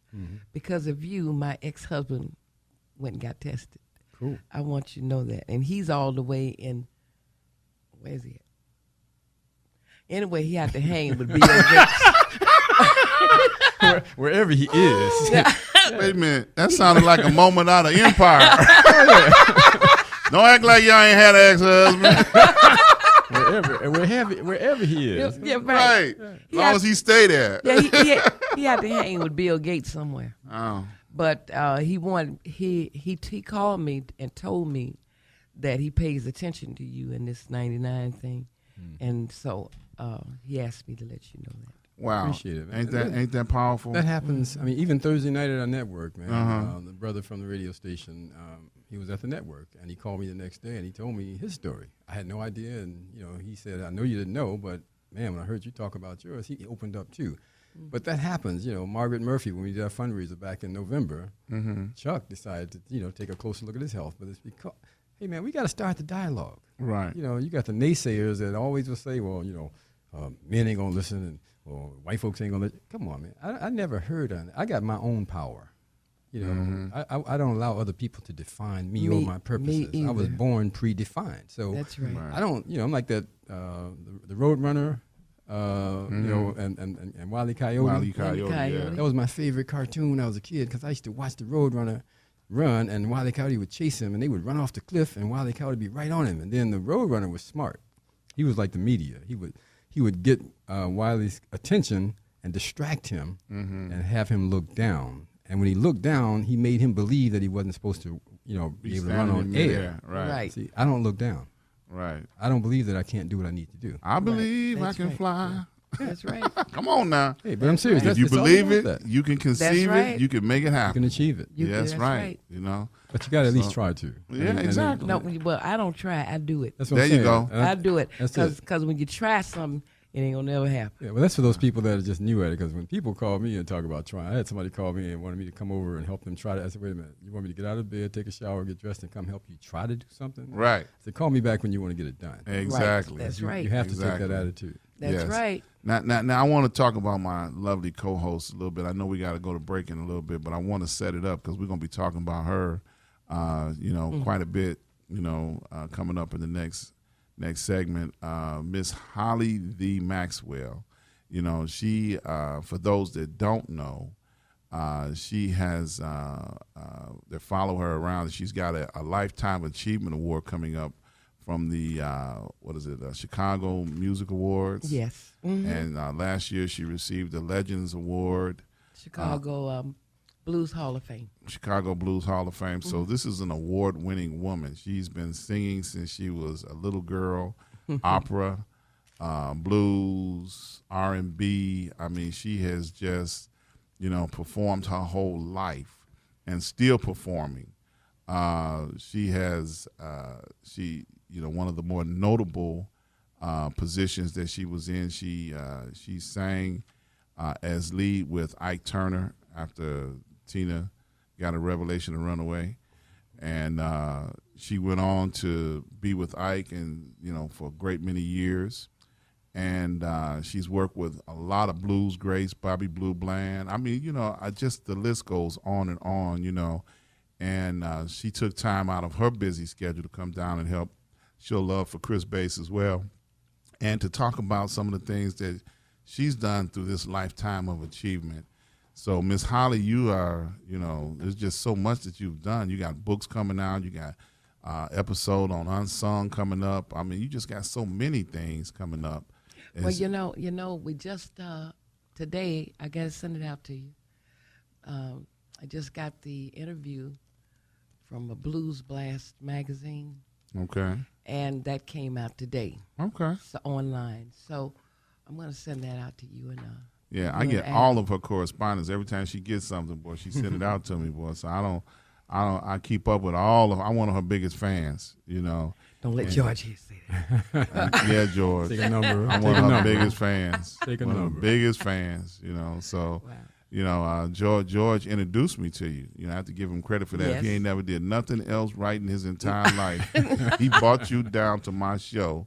because of you, my ex-husband went and got tested. Cool. I want you to know that. And he's all the way in, where is he at? Anyway, he had to hang with Bill Gates. Wherever he is. Wait a minute. That sounded like a moment out of Empire. Don't act like y'all ain't had an ex-husband. wherever he is. Yeah, right. As long as he stay there. Yeah, he had to hang with Bill Gates somewhere. Oh. But he called me and told me that he pays attention to you in this 99 thing. And so he asked me to let you know that. Wow. Appreciate it, man. Ain't that powerful? That happens. I mean, even Thursday night at our network, man, the brother from the radio station, he was at the network, and he called me the next day, and he told me his story. I had no idea, and he said, "I know you didn't know, but man, when I heard you talk about yours, he opened up too." But that happens, Margaret Murphy, when we did our fundraiser back in November, Chuck decided to, take a closer look at his health. But it's because, hey, man, we got to start the dialogue. Right. You got the naysayers that always will say, well, men ain't going to listen and white folks ain't going to listen. Come on, man. I never heard of it. I got my own power. I don't allow other people to define me or my purposes. I was born predefined. So that's right. I don't, I'm like that, the Roadrunner, and Wile E. Coyote. Wile E. Coyote, yeah. That was my favorite cartoon when I was a kid because I used to watch the Roadrunner run, and Wile E. Coyote would chase him, and they would run off the cliff, and Wile E. Coyote would be right on him. And then the Roadrunner was smart. He was like the media. He would get Wile's attention and distract him and have him look down. And when he looked down, he made him believe that he wasn't supposed to, be able to run on air. Right. See, I don't look down. Right. I don't believe that I can't do what I need to do. I believe I can right. fly. That's right. Come on now. Hey, but I'm serious. If you it's all believe about it, that. you can conceive right. it, you can make it You happen. can achieve it. That's that's right. right. But you got to at least try to. Yeah, exactly. No, well, I don't try. I do it. That's what There I'm you saying. go. And I do it That's it. because when you try something, it ain't gonna never happen. Yeah, well, that's for those people that are just new at it. Because when people call me and talk about trying, I had somebody call me and wanted me to come over and help them try to. I said, wait a minute, you want me to get out of bed, take a shower, get dressed, and come help you try to do something? Right. I said, call me back when you want to get it done. Exactly. That's You right. have to take Exactly. that attitude. That's Yes. right. Now, I want to talk about my lovely co-host a little bit. I know we got to go to break in a little bit, but I want to set it up because we're going to be talking about her, quite a bit, coming up in the next segment. Miss Holly the Maxwell. She, for those that don't know, she has, that follow her around, she's got a Lifetime Achievement Award coming up from the, Chicago Music Awards. Yes. And last year she received the Legends Award, Chicago Blues Hall of Fame. Chicago Blues Hall of Fame. So this is an award-winning woman. She's been singing since she was a little girl, opera, blues, R&B. I mean, she has just, performed her whole life and still performing. She has, one of the more notable positions that she was in. She sang as lead with Ike Turner after Tina got a revelation to run away. And she went on to be with Ike and, for a great many years. And she's worked with a lot of blues greats, Bobby Blue Bland. I mean, the list goes on and on, And she took time out of her busy schedule to come down and help show love for Chris Bass as well. And to talk about some of the things that she's done through this lifetime of achievement. So, Miss Holly, you are, there's just so much that you've done. You got books coming out. You got episode on Unsung coming up. I mean, you just got so many things coming up. Well, we just, today, I got to send it out to you. I just got the interview from a Blues Blast magazine. Okay. And that came out today. Okay. So online. So I'm going to send that out to you. And yeah, I get all of her correspondence. Every time she gets something, boy, she send it out to me, boy. So I keep up with I'm one of her biggest fans, Don't let George here say that. Yeah, George. Take a number. I'm one of her biggest fans. Take a one number. of her biggest fans, So, wow. George introduced me to you. I have to give him credit for that. Yes. He ain't never did nothing else right in his entire life. He brought you down to my show,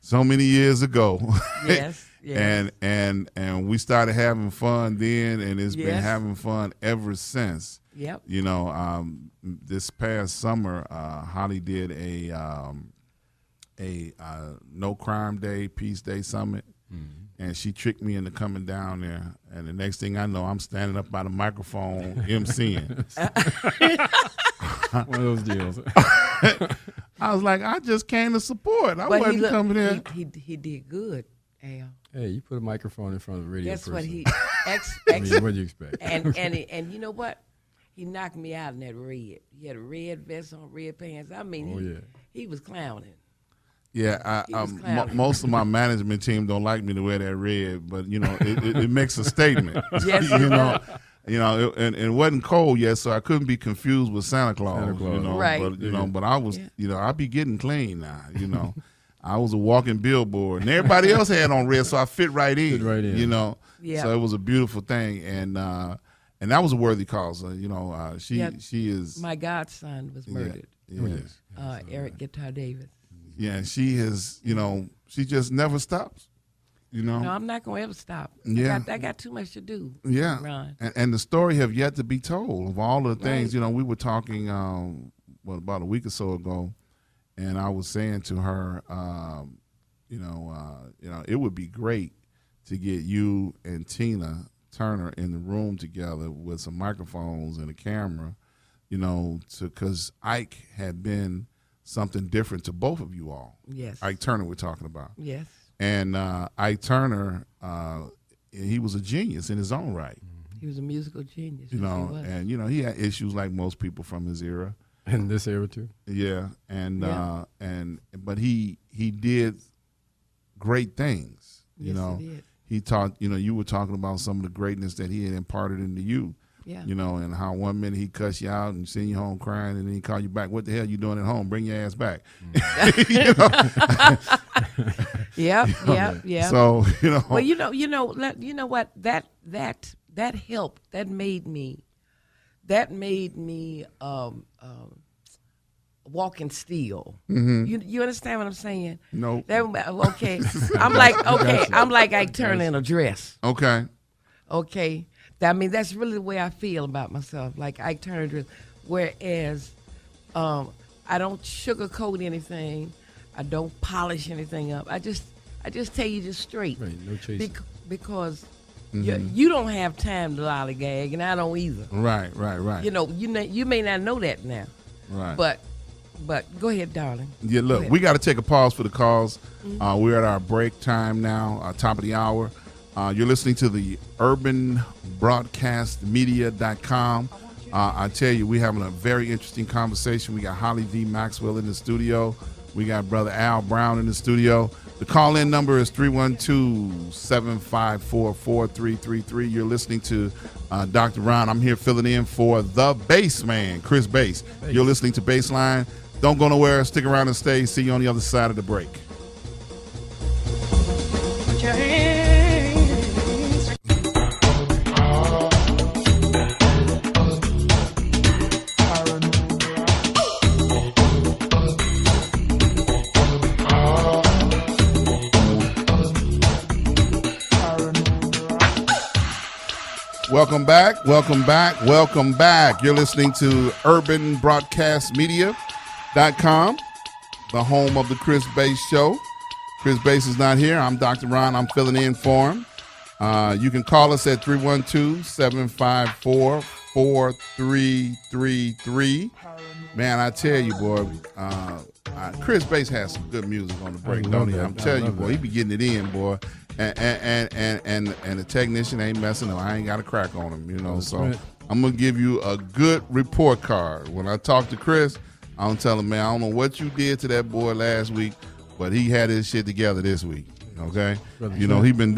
so many years ago. Yes. Yes. And we started having fun then, and it's been Yes. having fun ever since. Yep. This past summer, Holly did a No Crime Day, Peace Day Summit, and she tricked me into coming down there. And the next thing I know, I'm standing up by the microphone emceeing. One of those deals. I was like, I just came to support. I But wasn't coming there. He did good, Al. Hey, you put a microphone in front of a radio That's person. what he I mean, what do you expect? and you know what? He knocked me out in that red. He had a red vest on, red pants. I mean, he was clowning. Yeah, He was clowning. most of my management team don't like me to wear that red, but it makes a statement. Yes, it wasn't cold yet, so I couldn't be confused with Santa Claus. Santa Claus. Right. But but I was, I'd be getting clean now. I was a walking billboard, and everybody else had on red, so I fit right in. Fit right in. You know, Yeah. so it was a beautiful thing, and that was a worthy cause. You know, she is My godson was murdered. Yeah, Eric Guitar Davis. yeah, and she is. You know, she just never stops. You know. No, I'm not gonna ever stop. Yeah. I got too much to do. Yeah, Ron. and the story have yet to be told of all the things. Right. You know, we were talking about a week or so ago, and I was saying to her, you know, it would be great to get you and Tina Turner in the room together with some microphones and a camera, you know, because Ike had been something different to both of you all. Yes. Ike Turner we're talking about. Yes. And Ike Turner, he was a genius in his own right. He was a musical genius. You yes, know, he was. and you know he had issues like most people from his era. And this era too. Yeah, and Yeah. But he did great things. You Yes, know, he did. he taught. You know, you were talking about some of the greatness that he had imparted into you. Yeah. You know, and how 1 minute he cuss you out and send you home crying, and then he call you back. What the hell you doing at home? Bring your ass back. You know? Yeah. So you know. Well, you know what? That helped. That made me walking steel. You understand what I'm saying? Nope. Okay. I'm like Ike Turner in a dress. Okay. Okay. I mean, that's really the way I feel about myself, like Ike Turner dress. Whereas I don't sugarcoat anything. I don't polish anything up. I just tell you just straight. Right, no chasing. Because you don't have time to lollygag, and I don't either. Right. You know, you may not know that now. Right. But go ahead, darling. Yeah, look, we got to take a pause for the calls. We're at our break time now, top of the hour. You're listening to the UrbanBroadcastMedia.com. I tell you, we're having a very interesting conversation. We got Holly V. Maxwell in the studio. We got Brother Al Brown in the studio. The call-in number is 312-754-4333. You're listening to Dr. Ron. I'm here filling in for the bass man, Chris Bass. You're listening to Bassline. Don't go nowhere. Stick around and stay. See you on the other side of the break. Put your hands. Welcome back. You're listening to UrbanBroadcastMedia.com, the home of the Chris Bass Show. Chris Bass is not here. I'm Dr. Ron. I'm filling in for him. You can call us at 312-754-4333. Man, I tell you, boy, Chris Bass has some good music on the break, don't he? I'm telling you, boy, he be getting it in, boy. And the technician ain't messing up. I ain't got a crack on him, you know. That's so right. I'm gonna give you a good report card. When I talk to Chris, I'm gonna tell him, man, I don't know what you did to that boy last week, but he had his shit together this week. Okay, Brother you know, Trent. he been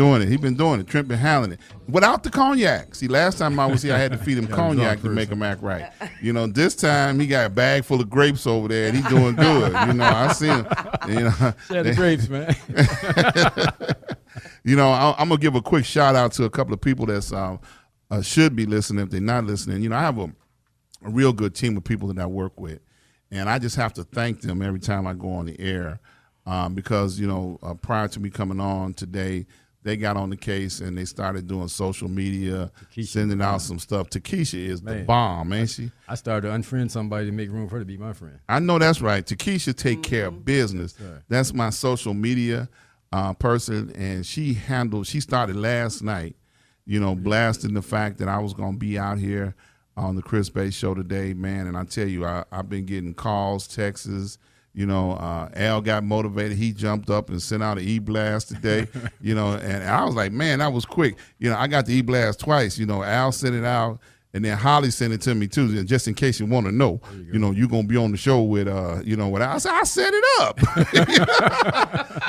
doing it. Trent been handling it without the cognac. See, last time I was here, I had to feed him Yeah, cognac drunk to make first. him act right. You know, this time he got a bag full of grapes over there, and he doing good. You know, I see him. You know, Share the grapes, man. you know, I'm gonna give a quick shout out to a couple of people that should be listening if they're not listening. You know, I have a real good team of people that I work with, and I just have to thank them every time I go on the air. Because, you know, prior to me coming on today, they got on the case and they started doing social media, Takesha, sending out some stuff. Takesha is the Man. bomb, ain't she? I started to unfriend somebody to make room for her to be my friend. I know that's right. Takesha take care of business. That's right. That's my social media person, and she started last night, you know, blasting the fact that I was going to be out here on the Chris Bass Show today, man. And I tell you, I've been getting calls, texts. You know, Al got motivated. He jumped up and sent out an e-blast today, you know, and I was like, man, that was quick. You know, I got the e-blast twice. You know, Al sent it out, and then Holly sent it to me, too, and just in case you want to know, you know, you're going to be on the show with, you know, with Al. I said, I set it up.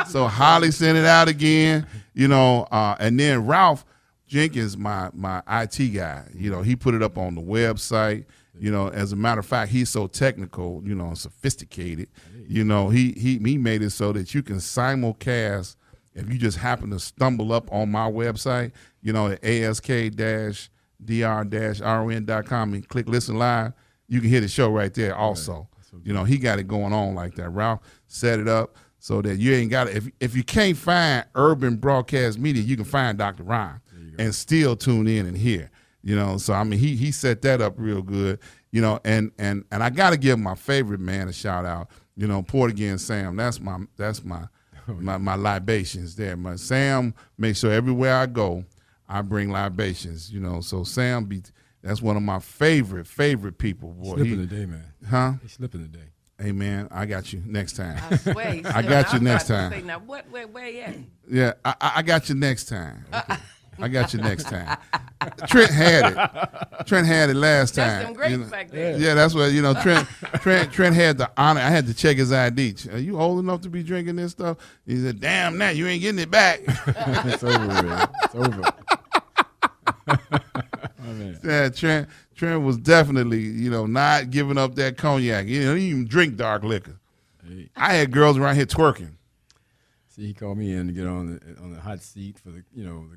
So Holly sent it out again, you know, and then Ralph Jenkins, my IT guy, you know, he put it up on the website. You know, as a matter of fact, he's so technical, you know, and sophisticated. You know, he made it so that you can simulcast if you just happen to stumble up on my website, you know, at ask-dr-ron.com and click listen live, you can hear the show right there also. Right. You know, he got it going on like that. Ralph set it up so that you ain't got to, if you can't find Urban Broadcast Media, you can find Dr. Ron and still tune in and hear. You know, so I mean he set that up real good, you know, and I gotta give my favorite man a shout out, you know, Portigan Sam. That's my libations there. My Sam makes sure everywhere I go, I bring libations, you know. So Sam that's one of my favorite people. Boy, slipping today, man. Huh? He's slipping today. Hey man, I got you next time. I swear, I got you next time. Say, now where you at? Yeah, I got you next time. Okay. I got you next time. Trent had it. Trent had it last time. That's some grapes back there. Yeah, that's what, you know, Trent had the honor. I had to check his ID. Are you old enough to be drinking this stuff? He said, damn, now you ain't getting it back. It's over, man. It's over. Oh, man. Yeah, Trent was definitely, you know, not giving up that cognac. You know, he didn't even drink dark liquor. Hey. I had girls around here twerking. See, he called me in to get on the hot seat for the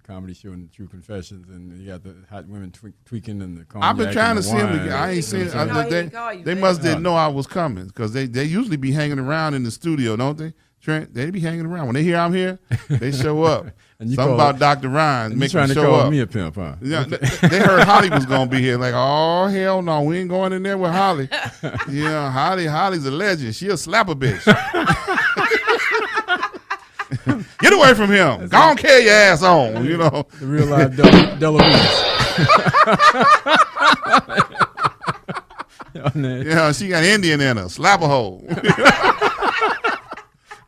comedy show and the True Confessions, and you got the hot women tweaking and the cognac. I've been trying to see him again. I ain't seen. They must didn't know I was coming because they usually be hanging around in the studio, don't they? Trent, they be hanging around when they hear I'm here. They show up. And something about Dr. Ryan make trying them to show call up. me a pimp, huh? Yeah, they heard Holly was gonna be here. Like, oh hell no, we ain't going in there with Holly. Yeah, Holly's a legend. She'll slap a bitch. Get away from him. Go on, carry your ass on. You know, the real life Deloise. Yeah, she got Indian in her. Slap a hole.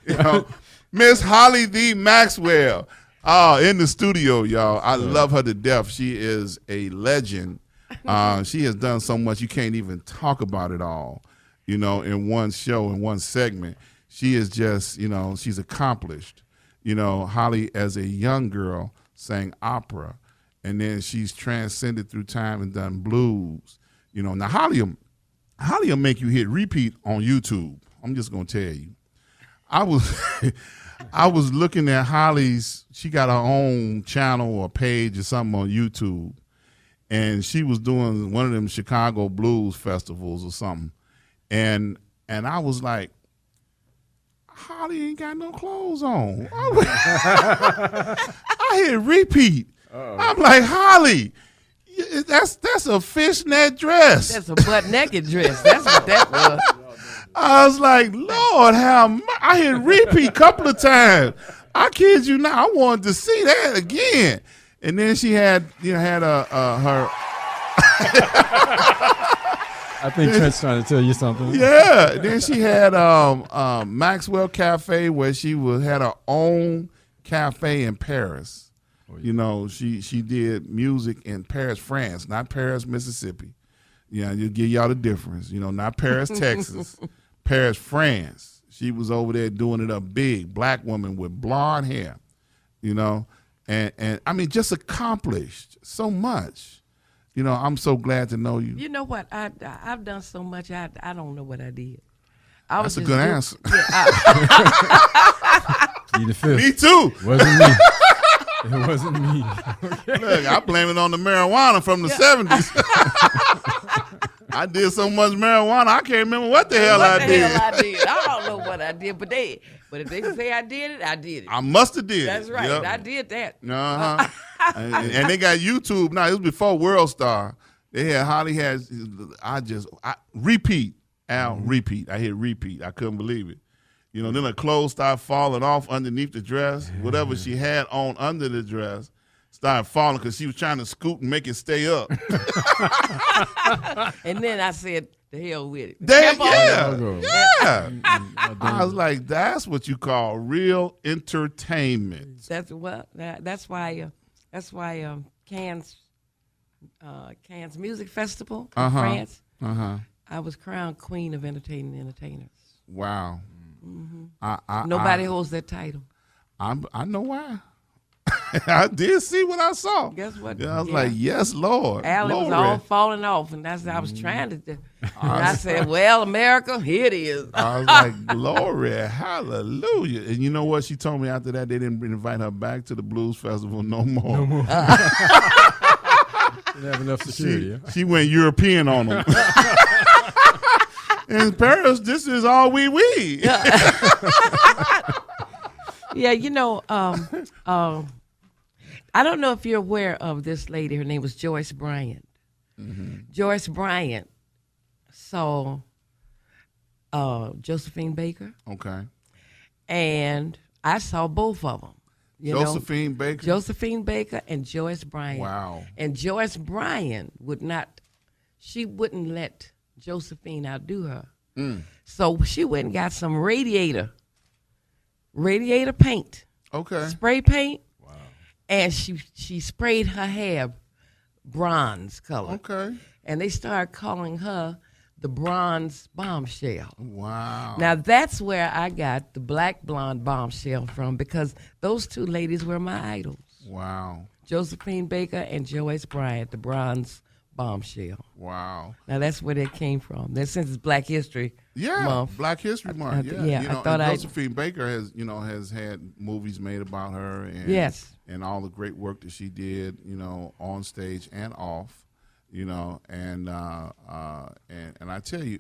You know, Miss Holly D. Maxwell. In the studio, y'all. I love her to death. She is a legend. She has done so much you can't even talk about it all, you know, in one show, in one segment. She is just, you know, she's accomplished. You know, Holly, as a young girl, sang opera, and then she's transcended through time and done blues. You know, now Holly will make you hit repeat on YouTube. I'm just gonna tell you. I was looking at Holly's. She got her own channel or page or something on YouTube, and she was doing one of them Chicago blues festivals or something, and I was like, Holly ain't got no clothes on. I hit repeat. I'm like, Holly, that's a fishnet dress. That's a butt naked dress. That's what that was. I was like, Lord, I hit repeat a couple of times. I kid you not. I wanted to see that again. And then she had her. I think Trent's trying to tell you something. Yeah. Then she had Maxwell Cafe, where she had her own cafe in Paris. Oh, yeah. You know, she did music in Paris, France, not Paris, Mississippi. Yeah, you give y'all the difference. You know, not Paris, Texas, Paris, France. She was over there doing it up big, black woman with blonde hair, you know, and I mean, just accomplished so much. You know, I'm so glad to know you. You know what? I've done so much. I don't know what I did. That's a good answer. Me too. Wasn't me. It wasn't me. Okay. Look, I blame it on the marijuana from the 70s. I did so much marijuana, I can't remember what the hell I did. I don't know what I did, but if they say I did it, I did it. I must have did it. That's right. Yep. I did that. Uh-huh. and they got YouTube now. It was before World Star. They had Holly has. I repeat, Al, repeat. I hit repeat. I couldn't believe it. You know, then her clothes started falling off underneath the dress. Whatever she had on under the dress started falling because she was trying to scoot and make it stay up. And then I said, the hell with it. Yeah. I was like, that's what you call real entertainment. That's why Cannes Music Festival in France. I was crowned Queen of Entertaining Entertainers. Wow. Mm-hmm. Nobody holds that title. I know why. I did see what I saw. Guess what? Yeah, I was like, yes, Lord. Allie was Glory. all falling off, and that's what I was trying to do. And I said, well, America, here it is. I was like, glory, hallelujah. And you know what? She told me after that they didn't invite her back to the Blues Festival no more. Didn't have enough security. She went European on them. In Paris, this is all we. Yeah, you know, I don't know if you're aware of this lady. Her name was Joyce Bryant. Mm-hmm. Joyce Bryant saw Josephine Baker. Okay. And I saw both of them. Josephine Baker? Josephine Baker and Joyce Bryant. Wow. And Joyce Bryant wouldn't let Josephine outdo her. So she went and got some radiator paint. Okay. Spray paint. Wow. And she sprayed her hair bronze color. Okay. And they started calling her the Bronze Bombshell. Wow. Now that's where I got the Black Blonde Bombshell from, because those two ladies were my idols. Wow. Josephine Baker and Joyce Bryant, the Bronze Bombshell. Wow. Now that's where that came from. That since it's Black History Month. Black History Month. I thought Josephine Baker has had movies made about her and and all the great work that she did, on stage and off, and I tell you,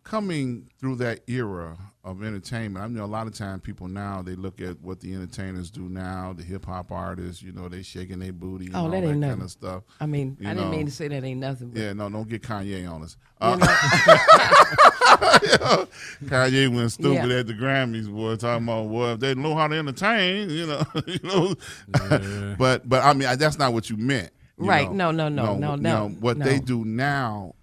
coming through that era of entertainment, I know a lot of times people now, they look at what the entertainers do now, the hip hop artists, they shaking their booty and all that kind of stuff. I mean, I didn't mean to say that ain't nothing. But yeah, no, don't get Kanye on us. Kanye went stupid at the Grammys, boy, talking about, well, if they know how to entertain, But I mean, that's not what you meant. Right? No. What they do now,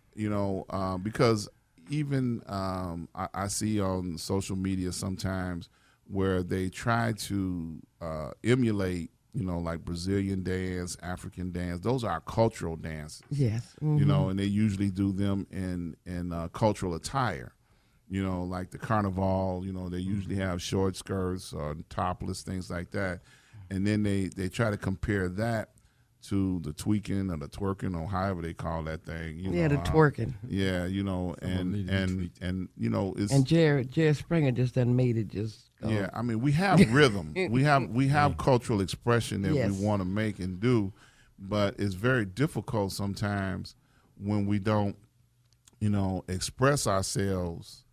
because even I see on social media sometimes where they try to emulate, like Brazilian dance, African dance. Those are cultural dances. Yes. Mm-hmm. And they usually do them in cultural attire. Like the carnival, they usually have short skirts or topless, things like that. And then they try to compare that to the tweaking or the twerking or however they call that thing. The twerking. It's, and Jerry Springer just done made it just go. Yeah, I mean, we have rhythm. we have cultural expression that we want to make and do, but it's very difficult sometimes when we don't, express ourselves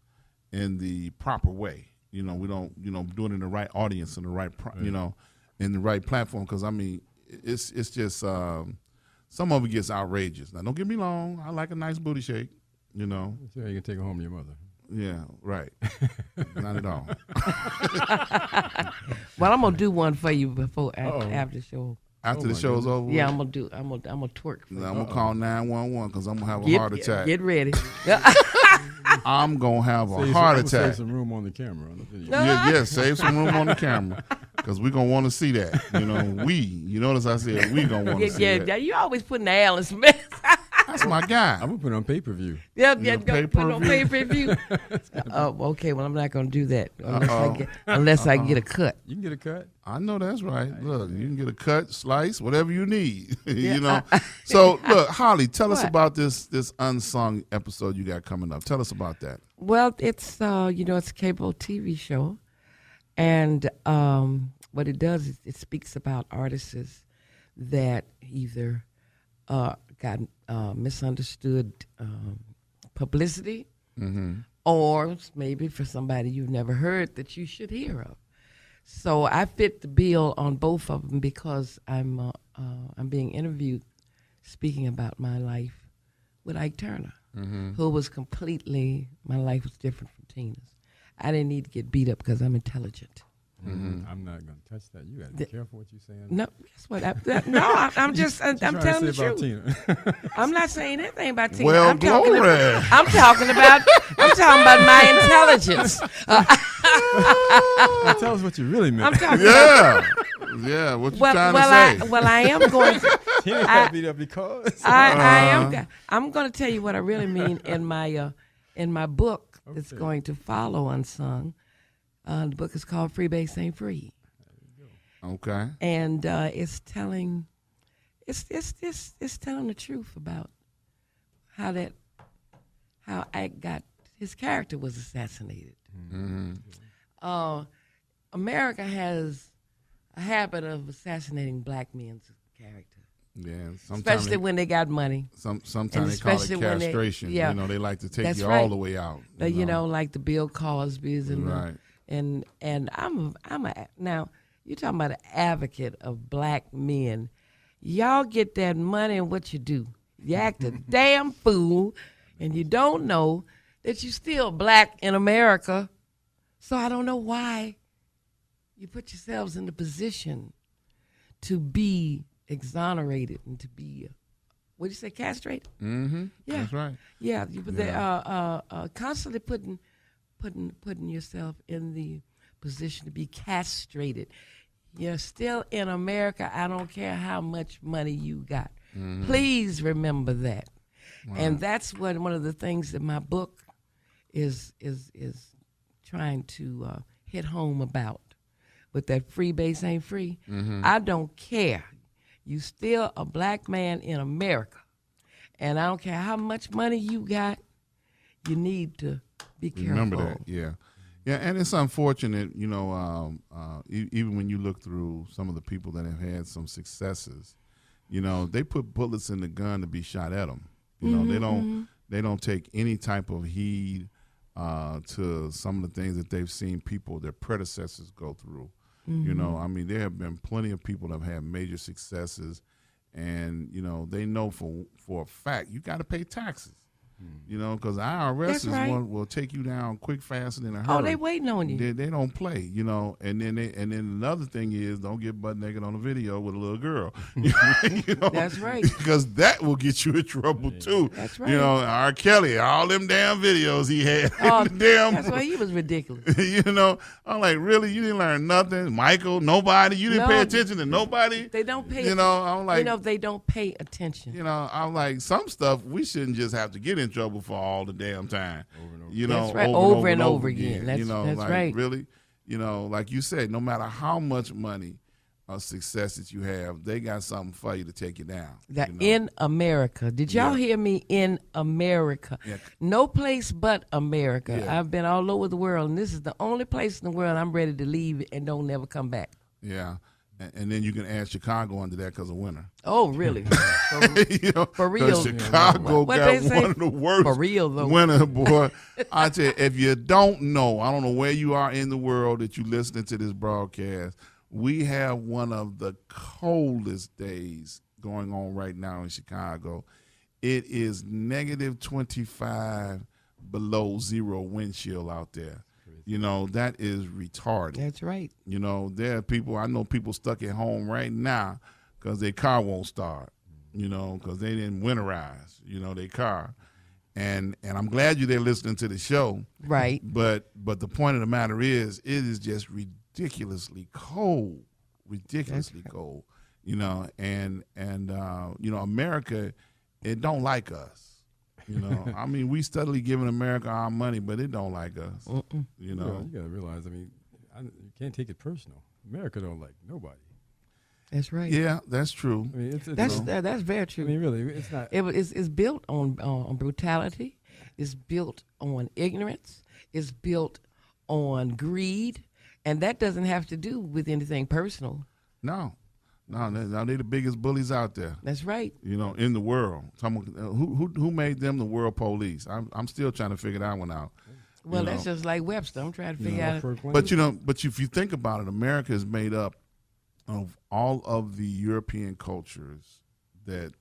in the proper way. We don't, do it in the right audience, in the right, in the right platform. Because I mean, it's just some of it gets outrageous. Now, don't get me wrong. I like a nice booty shake. Sure, you can take it home to your mother. Yeah, right. Not at all. Well, I'm gonna do one for you after the show. After the show's over? Yeah, I'm gonna twerk. I'm gonna call 911 because I'm gonna have a heart attack. Get ready. I'm gonna have a heart attack. Save some room on the camera on the video. Yeah, save some room on the camera because we're gonna want to see that. You notice I said we gonna want to see that. Yeah, you always putting the Alan Smith. That's my guy. I'm gonna put it on pay-per-view. Yeah, put it on pay-per-view. Okay, well, I'm not gonna do that unless I get a cut. You can get a cut. I know that's right. Look, you can get a cut, slice, whatever you need. So, look, Holly, tell us about this unsung episode you got coming up. Tell us about that. Well, it's it's a cable TV show, and what it does is it speaks about artists that either got misunderstood publicity, or maybe for somebody you've never heard that you should hear of. So I fit the bill on both of them because I'm being interviewed speaking about my life with Ike Turner, who was my life was different from Tina's. I didn't need to get beat up because I'm intelligent. I'm not going to touch that. You got to be careful what you're saying. No, guess what? I'm just telling the truth. I'm not saying anything about Tina. Well, I'm talking about my intelligence. Tell us what you really meant. I'm talking Yeah, what you trying to say? I am going to. Tina got beat up because I'm going to tell you what I really mean in my book that's going to follow Unsung. The book is called Free Base Ain't Free. Okay. And it's telling the truth about how Ike got his character was assassinated. America has a habit of assassinating black men's character. Yeah, especially when they got money. Sometimes they call it castration. They like to take you all the way out. Like the Bill Cosby's and right. And I'm now you're talking about an advocate of black men. Y'all get that money, and what you do? You act a damn fool, and you don't know that you're still black in America. So I don't know why you put yourselves in the position to be exonerated and to be, what did you say, castrated? Mm-hmm. Yeah, that's right. Yeah, they constantly putting yourself in the position to be castrated. You're still in America. I don't care how much money you got. Mm-hmm. Please remember that. Wow. And that's what one of the things that my book is trying to hit home about. With that free base ain't free. Mm-hmm. I don't care. You still a black man in America. And I don't care how much money you got, you need to be careful. Remember that, yeah. Yeah, and it's unfortunate, even when you look through some of the people that have had some successes, they put bullets in the gun to be shot at them. They don't take any type of heed to some of the things that they've seen their predecessors go through. Mm-hmm. There have been plenty of people that have had major successes, and they know for a fact you got to pay taxes. Because IRS will take you down quick, fast, and in a hurry. Oh, they waiting on you. They don't play, and then another thing is don't get butt naked on a video with a little girl. That's right. Because that will get you in trouble too. That's right. R. Kelly, all them damn videos he had. That's why he was ridiculous. I'm like, really? You didn't learn nothing, Michael? Nobody? You didn't pay attention to nobody? They don't pay. I'm like, they don't pay attention. I'm like, some stuff we shouldn't just have to get in trouble for all the damn time. That's right. Over and over again. That's right. Really, like you said, no matter how much money or success that you have, they got something for you to take you down. In America. Did y'all hear me? In America. Yeah. No place but America. Yeah. I've been all over the world, and this is the only place in the world I'm ready to leave and don't never come back. Yeah. And then you can add Chicago under that because of winter. Oh, really? For real. Chicago got one of the worst for real, though. Winter, boy. I tell you, if you don't know, I don't know where you are in the world that you're listening to this broadcast, we have one of the coldest days going on right now in Chicago. It is negative 25 below zero wind chill out there. That is retarded. That's right. There are people, I know people stuck at home right now because their car won't start, because they didn't winterize, their car. And I'm glad you're there listening to the show. Right. But the point of the matter is, it is just ridiculously cold, cold, and America, it don't like us. We steadily giving America our money, but it don't like us. You got to realize, you can't take it personal. America don't like nobody. That's right. Yeah, that's true. That's very true. Really, it's not. It's built on brutality. It's built on ignorance. It's built on greed, and that doesn't have to do with anything personal. No, they're the biggest bullies out there. That's right. In the world. Who made them the world police? I'm still trying to figure that one out. Well, that's just like Webster. I'm trying to figure out. But if you think about it, America is made up of all of the European cultures that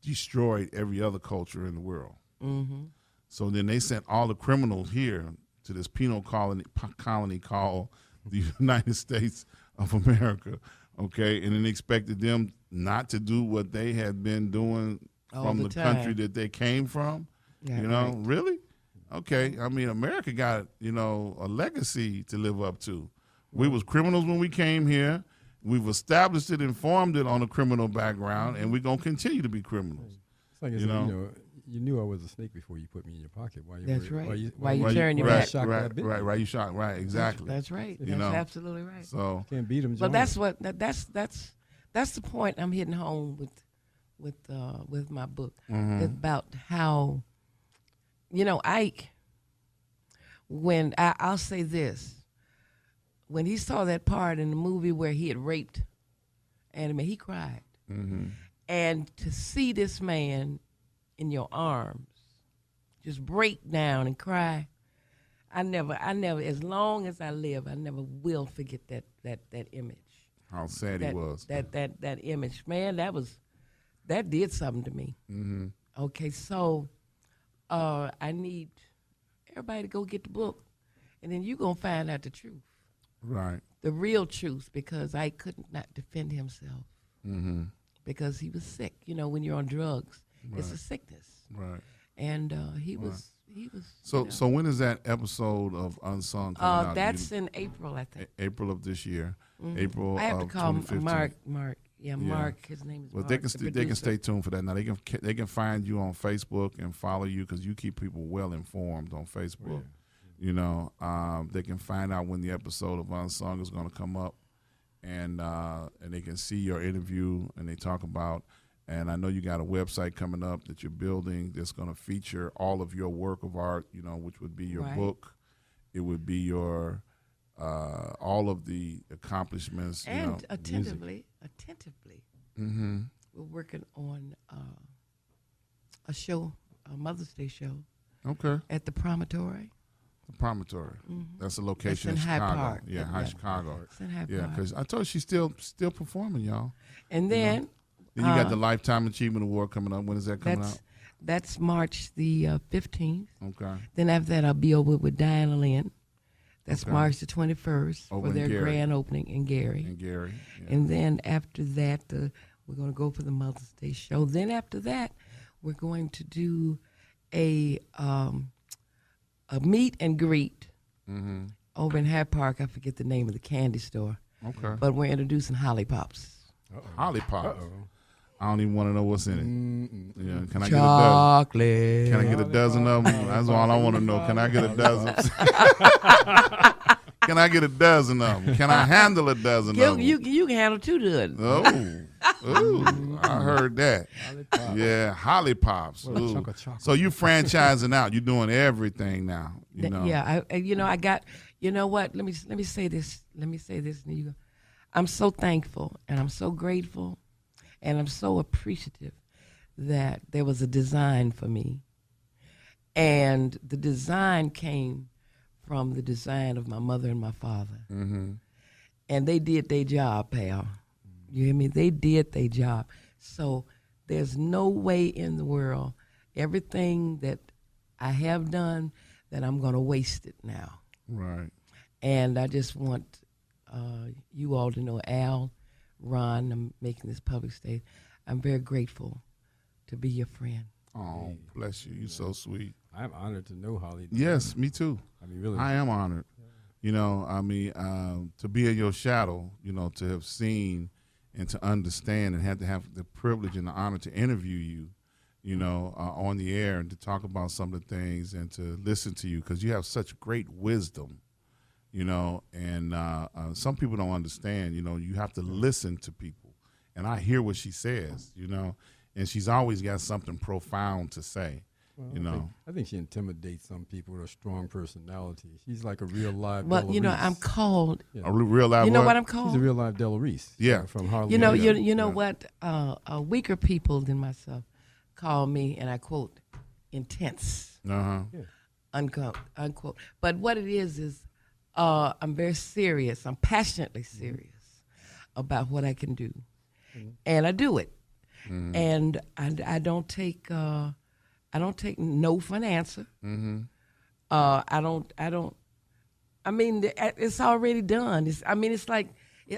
destroyed every other culture in the world. Mm-hmm. So then they sent all the criminals here to this penal colony called the United States of America. Okay, and then expected them not to do what they had been doing from the country that they came from. Yeah, right. Really? Okay, America got, a legacy to live up to. We was criminals when we came here. We've established it and formed it on a criminal background, and we're going to continue to be criminals. It's like you knew I was a snake before you put me in your pocket. Why you That's worried? right. Why you turn your back? Right. You shocked. Right. Exactly. That's right. You That's know? absolutely right. So can't beat them. But that's what that's the point I'm hitting home with my book. It's about how, Ike. When I'll say this, when he saw that part in the movie where he had raped Annie Mae, he cried. And to see this man in your arms just break down and cry, I never, as long as I live, I never will forget that image. How sad he was. That image, man, that did something to me. Okay, so I need everybody to go get the book, and then you're going to find out the truth. Right. The real truth, because I could not defend himself. Because he was sick. When you're on drugs, it's a sickness. Right. And he was. So when is that episode of Unsung coming out? That's in April, I think. April of this year. April. I have of to call 2015. Mark. Yeah, Mark. His name is. Well, Mark, they can stay tuned for that. Now they can find you on Facebook and follow you because you keep people well informed on Facebook. They can find out when the episode of Unsung is going to come up, and they can see your interview and they talk about. And I know you got a website coming up that you're building that's going to feature all of your work of art. Which would be your book. It would be your all of the accomplishments. And attentively, we're working on a show, a Mother's Day show. Okay. At the Promontory. The Promontory. That's a location in Chicago. Hyde Park. Yeah, High Chicago. It's in Hyde Yeah, Park. because I told you she's still performing, y'all. And then Then you got the Lifetime Achievement Award coming up. When is that coming out? That's March the 15th. Okay. Then after that, I'll be over with Diana Lynn. That's March the 21st Over for in their Gary. grand opening in Gary. Yeah. And then after that, we're going to go for the Mother's Day show. Then after that, we're going to do a meet and greet over in Hyde Park. I forget the name of the candy store. Okay. But we're introducing Holly Pops. Holly Pops. I don't even want to know what's in it. Yeah. Can I Chocolate. get a dozen? Can I get a dozen of them? That's all I want to know. Can I get a dozen? Can I get a dozen of them? Can I handle a dozen of them? You can handle 2 dozen. Oh, I heard that. Yeah, Holly Pops. What a chunk of chocolate. So you franchising out. You're doing everything now. Yeah, I got. You know what? Let me say this. And you go. I'm so thankful and I'm so grateful and I'm so appreciative that there was a design for me, and the design came from the design of my mother and my father, and they did their job, pal. You hear me? They did their job. So there's no way in the world, everything that I have done, that I'm going to waste it now. Right. And I just want you all to know, Al, Ron, I'm making this public state, I'm very grateful to be your friend. Oh, bless you. You're so sweet. I'm honored to know Holly. Yes, me too. I mean, really. I am honored. To be in your shadow, to have seen and to understand and to have the privilege and the honor to interview you, on the air and to talk about some of the things and to listen to you because you have such great wisdom, and some people don't understand, you have to listen to people. And I hear what she says, and she's always got something profound to say. Well, I think she intimidates some people with a strong personality. She's like a real live. But Della Reese. I'm called. A real live. You know what I'm called? She's a real live Della Reese. Yeah, from Harlem. You know what? Weaker people than myself call me, and I quote, intense. Unquote. But what it is I'm very serious. I'm passionately serious about what I can do, and I do it. And I don't take. I don't take no for an answer. I don't. I mean, it's already done. It's like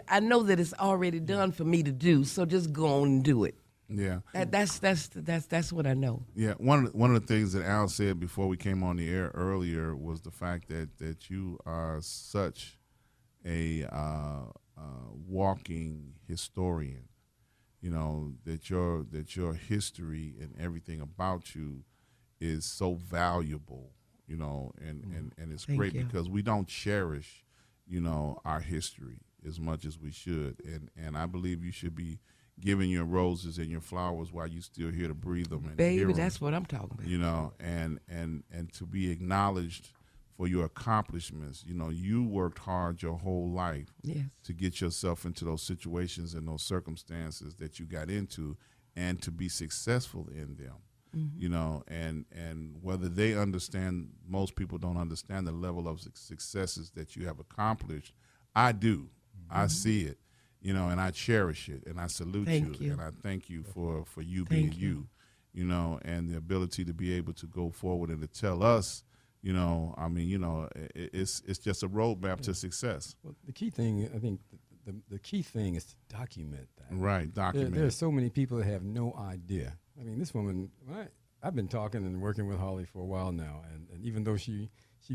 I know that it's already done for me to do. So just go on and do it. Yeah. That's what I know. Yeah. One of the things that Al said before we came on the air earlier was the fact that you are such a walking historian. That your history and everything about you is so valuable, you know, and it's Thank great you. because we don't cherish, you know, our history as much as we should. And I believe you should be giving your roses and your flowers while you're still here to breathe them and hear Baby, 'em, that's what I'm talking about. you know, and to be acknowledged for your accomplishments. You know, you worked hard your whole life Yes. to get yourself into those situations and those circumstances that you got into, and to be successful in them. You know, and whether they understand, most people don't understand the level of successes that you have accomplished. I do. I see it, you know, and I cherish it, and I salute Thank you. and I thank you for you Thank being you know, and the ability to be able to go forward and to tell us, you know, I mean, you know, it's just a roadmap to success. Well, the key thing, I think, the key thing is to document that. Right, document. There are so many people that have no idea. I mean, this woman, I've been talking and working with Holly for a while now, and even though she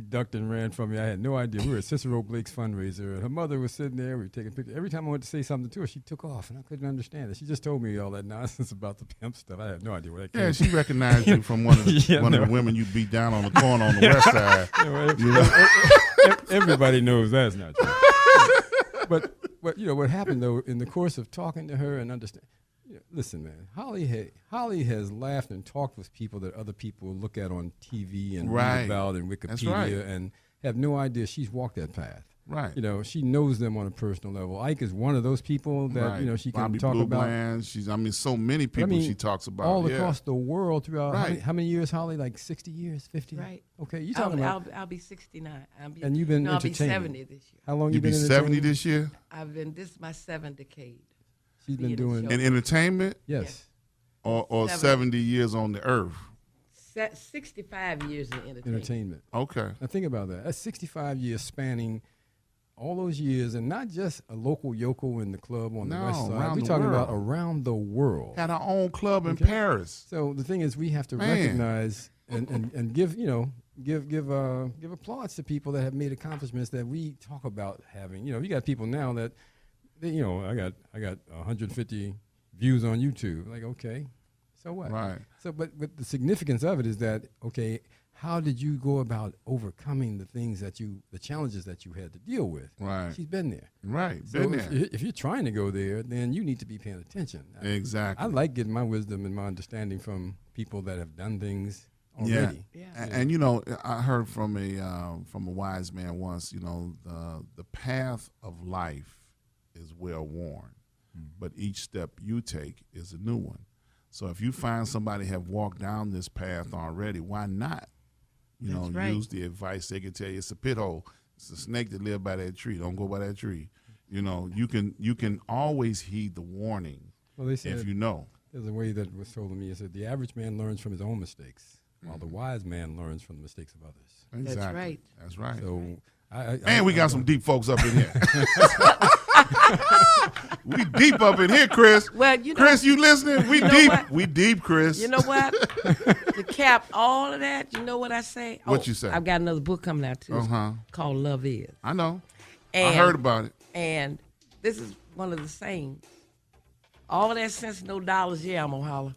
ducked and ran from me, I had no idea. We were at Cicero Blake's fundraiser, and her mother was sitting there. We were taking pictures. Every time I went to say something to her, she took off, and I couldn't understand it. She just told me all that nonsense about the pimp stuff. I had no idea where that came from. She recognized you from one of the women you beat down on the corner on the west side. You know? Everybody knows that's not true. But you know what happened though in the course of talking to her and understand. You know, listen, man, Holly has laughed and talked with people that other people look at on TV and read about in Wikipedia and have no idea she's walked that path. Right. You know, she knows them on a personal level. Ike is one of those people that you know she can Bobby talk Blue about. Bland, so many people she talks about all across the world throughout. Right. How many years, Holly? Like 60 years, 50? Right. Okay, you talking about? I'll be 69. And you've been I'll be entertaining. 70 this year. How long You you been be in 70 entertainment? this year This is my 7th decade. She's been doing. show. in entertainment, Yes. or 70 years on the earth. 65 years in entertainment. Entertainment. Okay. Now think about that. That's 65 years spanning all those years, and not just a local yokel in the club on the No, west side. around We're the talking about world. around the world. Had our own club in Okay. Paris. So the thing is, we have to Man. recognize and give applause to people that have made accomplishments that we talk about having. You know, you got people now that, you know, I got 150 views on YouTube. Like, okay, so what? Right. So, but the significance of it is that, okay, how did you go about overcoming the challenges that you had to deal with? Right. She's been there. Right. So Been there. if you're trying to go there, then you need to be paying attention. Exactly. I like getting my wisdom and my understanding from people that have done things already. Yeah. And you know, I heard from a wise man once. You know, the path of life is well worn, but each step you take is a new one. So if you find somebody have walked down this path already, why not? You That's know, right. use the advice they can tell you. It's a pit hole. It's a snake that live by that tree. Don't go by that tree. You know, you can always heed the warning Well, they said if you know. there's a way that was told to me. It said the average man learns from his own mistakes, while the wise man learns from the mistakes of others. Exactly. right. That's right. So, And we got some deep folks up in here. We deep up in here, Chris. Well, you know, Chris, you listening? We know deep. what? We deep, Chris. You know what? To cap all of that, you know what I say? What you say? I've got another book coming out too called Love Is. I know. I And- heard about it. And this is one of the sayings. All that sense, no dollars, yeah, I'm gonna holler.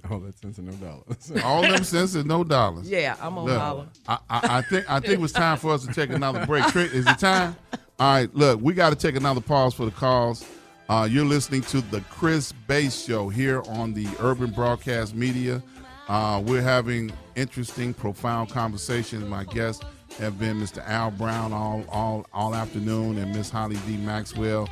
all that sense of no dollars. All them cents and no dollars. Yeah, I'm gonna Look, holler. I think it was time for us to take another break. Trick, is it time? All right, look, we got to take another pause for the calls. You're listening to the Chris Bass Show here on the Urban Broadcast Media. We're having interesting, profound conversations. My guests have been Mr. Al Brown all afternoon and Miss Holly D. Maxwell.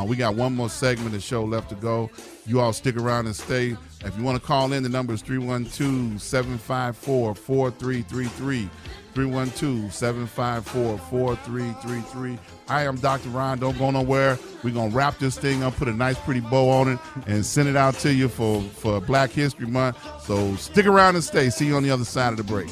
We got one more segment of the show left to go. You all stick around and stay. If you want to call in, the number is 312-754-4333. 312-754-4333. I am Dr. Ron. Don't go nowhere. We're going to wrap this thing up, put a nice pretty bow on it, and send it out to you for Black History Month. So stick around and stay. See you on the other side of the break.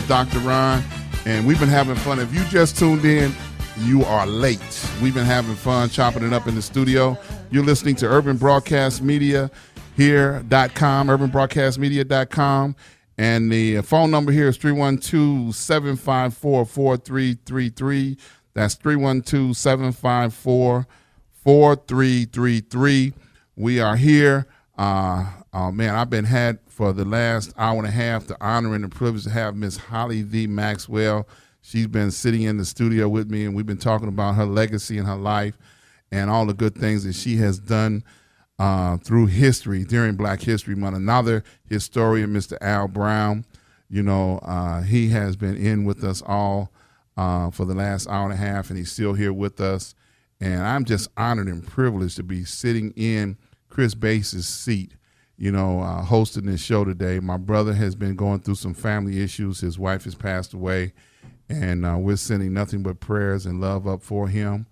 Dr. Ron, and we've been having fun. If you just tuned in, you are late. We've been having fun chopping it up in the studio. You're listening to Urban Broadcast Media here.com, urbanbroadcastmedia.com, and the phone number here is 312-754-4333. That's 312-754-4333. We are here. Man, I've been had for the last hour and a half the honor and the privilege to have Miss Holly V. Maxwell. She's been sitting in the studio with me, and we've been talking about her legacy and her life and all the good things that she has done through history during Black History Month. Another historian, Mr. Al Brown, he has been in with us all for the last hour and a half, and he's still here with us. And I'm just honored and privileged to be sitting in Chris Bass's seat, hosting this show today. My brother has been going through some family issues. His wife has passed away, and we're sending nothing but prayers and love up for him.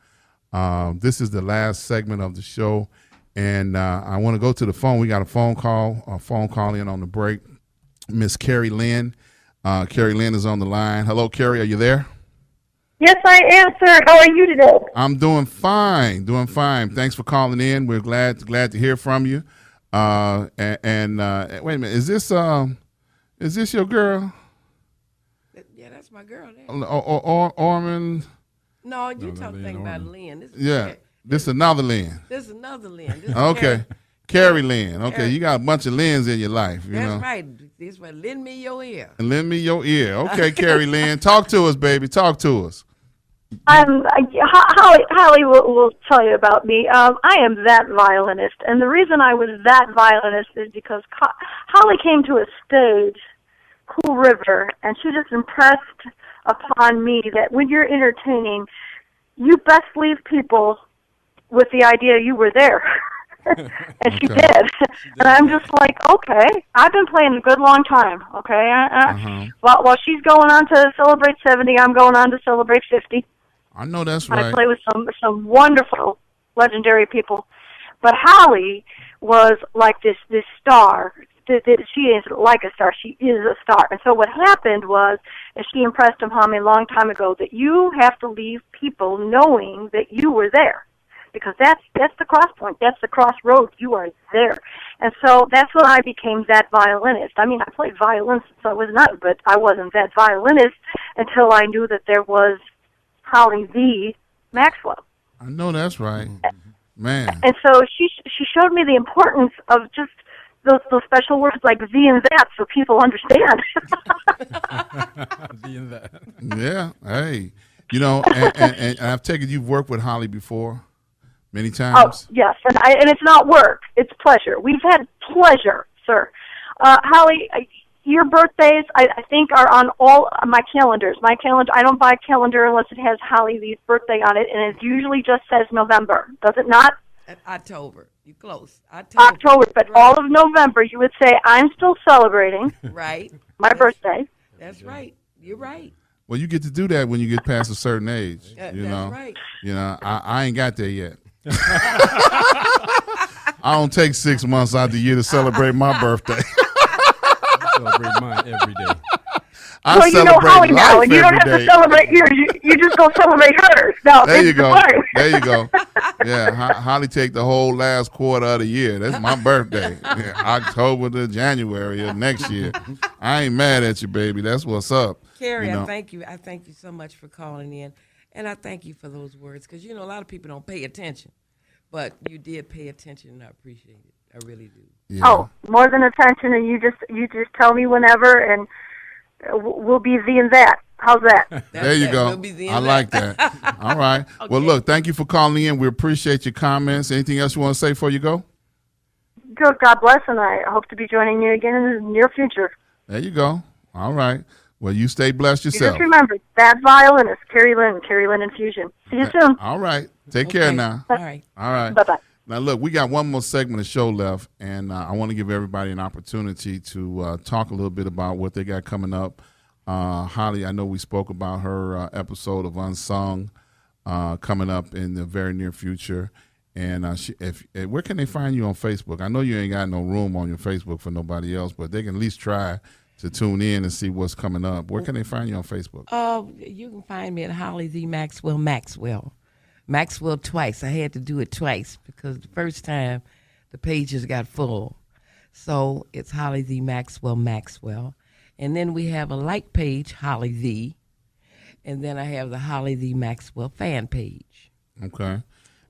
This is the last segment of the show, and I want to go to the phone. We got a phone call in on the break. Miss Carrie Lynn. Carrie Lynn is on the line. Hello, Carrie. Are you there? Yes, I am, sir. How are you today? I'm doing fine. Thanks for calling in. We're glad to hear from you. And wait a minute, is this your girl? Yeah, that's my girl there. Ormond? No, you talking about Lynn. This is another Lynn. This is another Lynn. Okay. Carrie Lynn. Okay, you got a bunch of Lynn's in your life. That's right. This way, lend me your ear. And lend me your ear. Okay, Carrie Lynn. Talk to us, baby. Talk to us. Holly will tell you about me. I am that violinist, and the reason I was that violinist is because Holly came to a stage, Cool River, and she just impressed upon me that when you're entertaining, you best leave people with the idea you were there. And she did. And I'm just like, okay, I've been playing a good long time, okay? While she's going on to celebrate 70, I'm going on to celebrate 50. I know that's right. I play with some wonderful, legendary people. But Holly was like this star. She is like a star. She is a star. And so what happened was, and she impressed upon me a long time ago, that you have to leave people knowing that you were there. Because that's the cross point. That's the crossroads. You are there. And so that's when I became that violinist. I mean, I played violin since I was 9, but I wasn't that violinist until I knew that there was Holly V. Maxwell. I know that's right. Man. And so she showed me the importance of just those special words like thee and that so people understand. Thee and that. Yeah. Hey. And I've taken you've worked with Holly before. Many times? Oh, yes, and it's not work. It's pleasure. We've had pleasure, sir. Holly, your birthdays, I think, are on all my calendars. My calendar, I don't buy a calendar unless it has Holly V's birthday on it, and it usually just says November. Does it not? October. You close. October, but right. All of November, you would say, I'm still celebrating right. my birthday. That's right. You're right. Well, you get to do that when you get past a certain age. That's right. I ain't got there yet. I don't take 6 months out the year to celebrate my birthday. I celebrate mine every day. I celebrate Holly now, life and you don't have every to celebrate yours. You just go celebrate hers. No, there you go. There you go. Yeah, Holly take the whole last quarter of the year. That's my birthday. Yeah, October to January of next year. I ain't mad at you, baby. That's what's up. Carrie, I thank you. I thank you so much for calling in. And I thank you for those words because, a lot of people don't pay attention. But you did pay attention, and I appreciate it. I really do. Yeah. Oh, more than attention, and you just tell me whenever, and we'll be thee and that. How's that? There you go. I like that. All right. Okay. Well, look, thank you for calling in. We appreciate your comments. Anything else you want to say before you go? Good. God bless, and I hope to be joining you again in the near future. There you go. All right. Well, you stay blessed yourself. Just remember, that violinist, Carrie Lynn Infusion. See you soon. All right. Take care now. All right. All right. Bye-bye. Now, look, we got one more segment of show left, and I want to give everybody an opportunity to talk a little bit about what they got coming up. Holly, I know we spoke about her episode of Unsung coming up in the very near future. And where can they find you on Facebook? I know you ain't got no room on your Facebook for nobody else, but they can at least try to tune in and see what's coming up. Where can they find you on Facebook? You can find me at Holly Z. Maxwell. Maxwell twice. I had to do it twice because the first time the pages got full. So it's Holly Z. Maxwell. And then we have a like page, Holly Z. And then I have the Holly D. Maxwell fan page. Okay.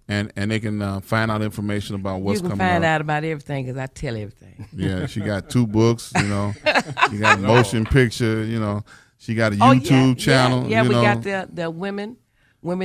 And they can find out information about what's coming up. You can find out about everything because I tell everything. Yeah, she got 2 books, you know. She got a motion picture, you know. She got a YouTube channel. Yeah, we know. got the Women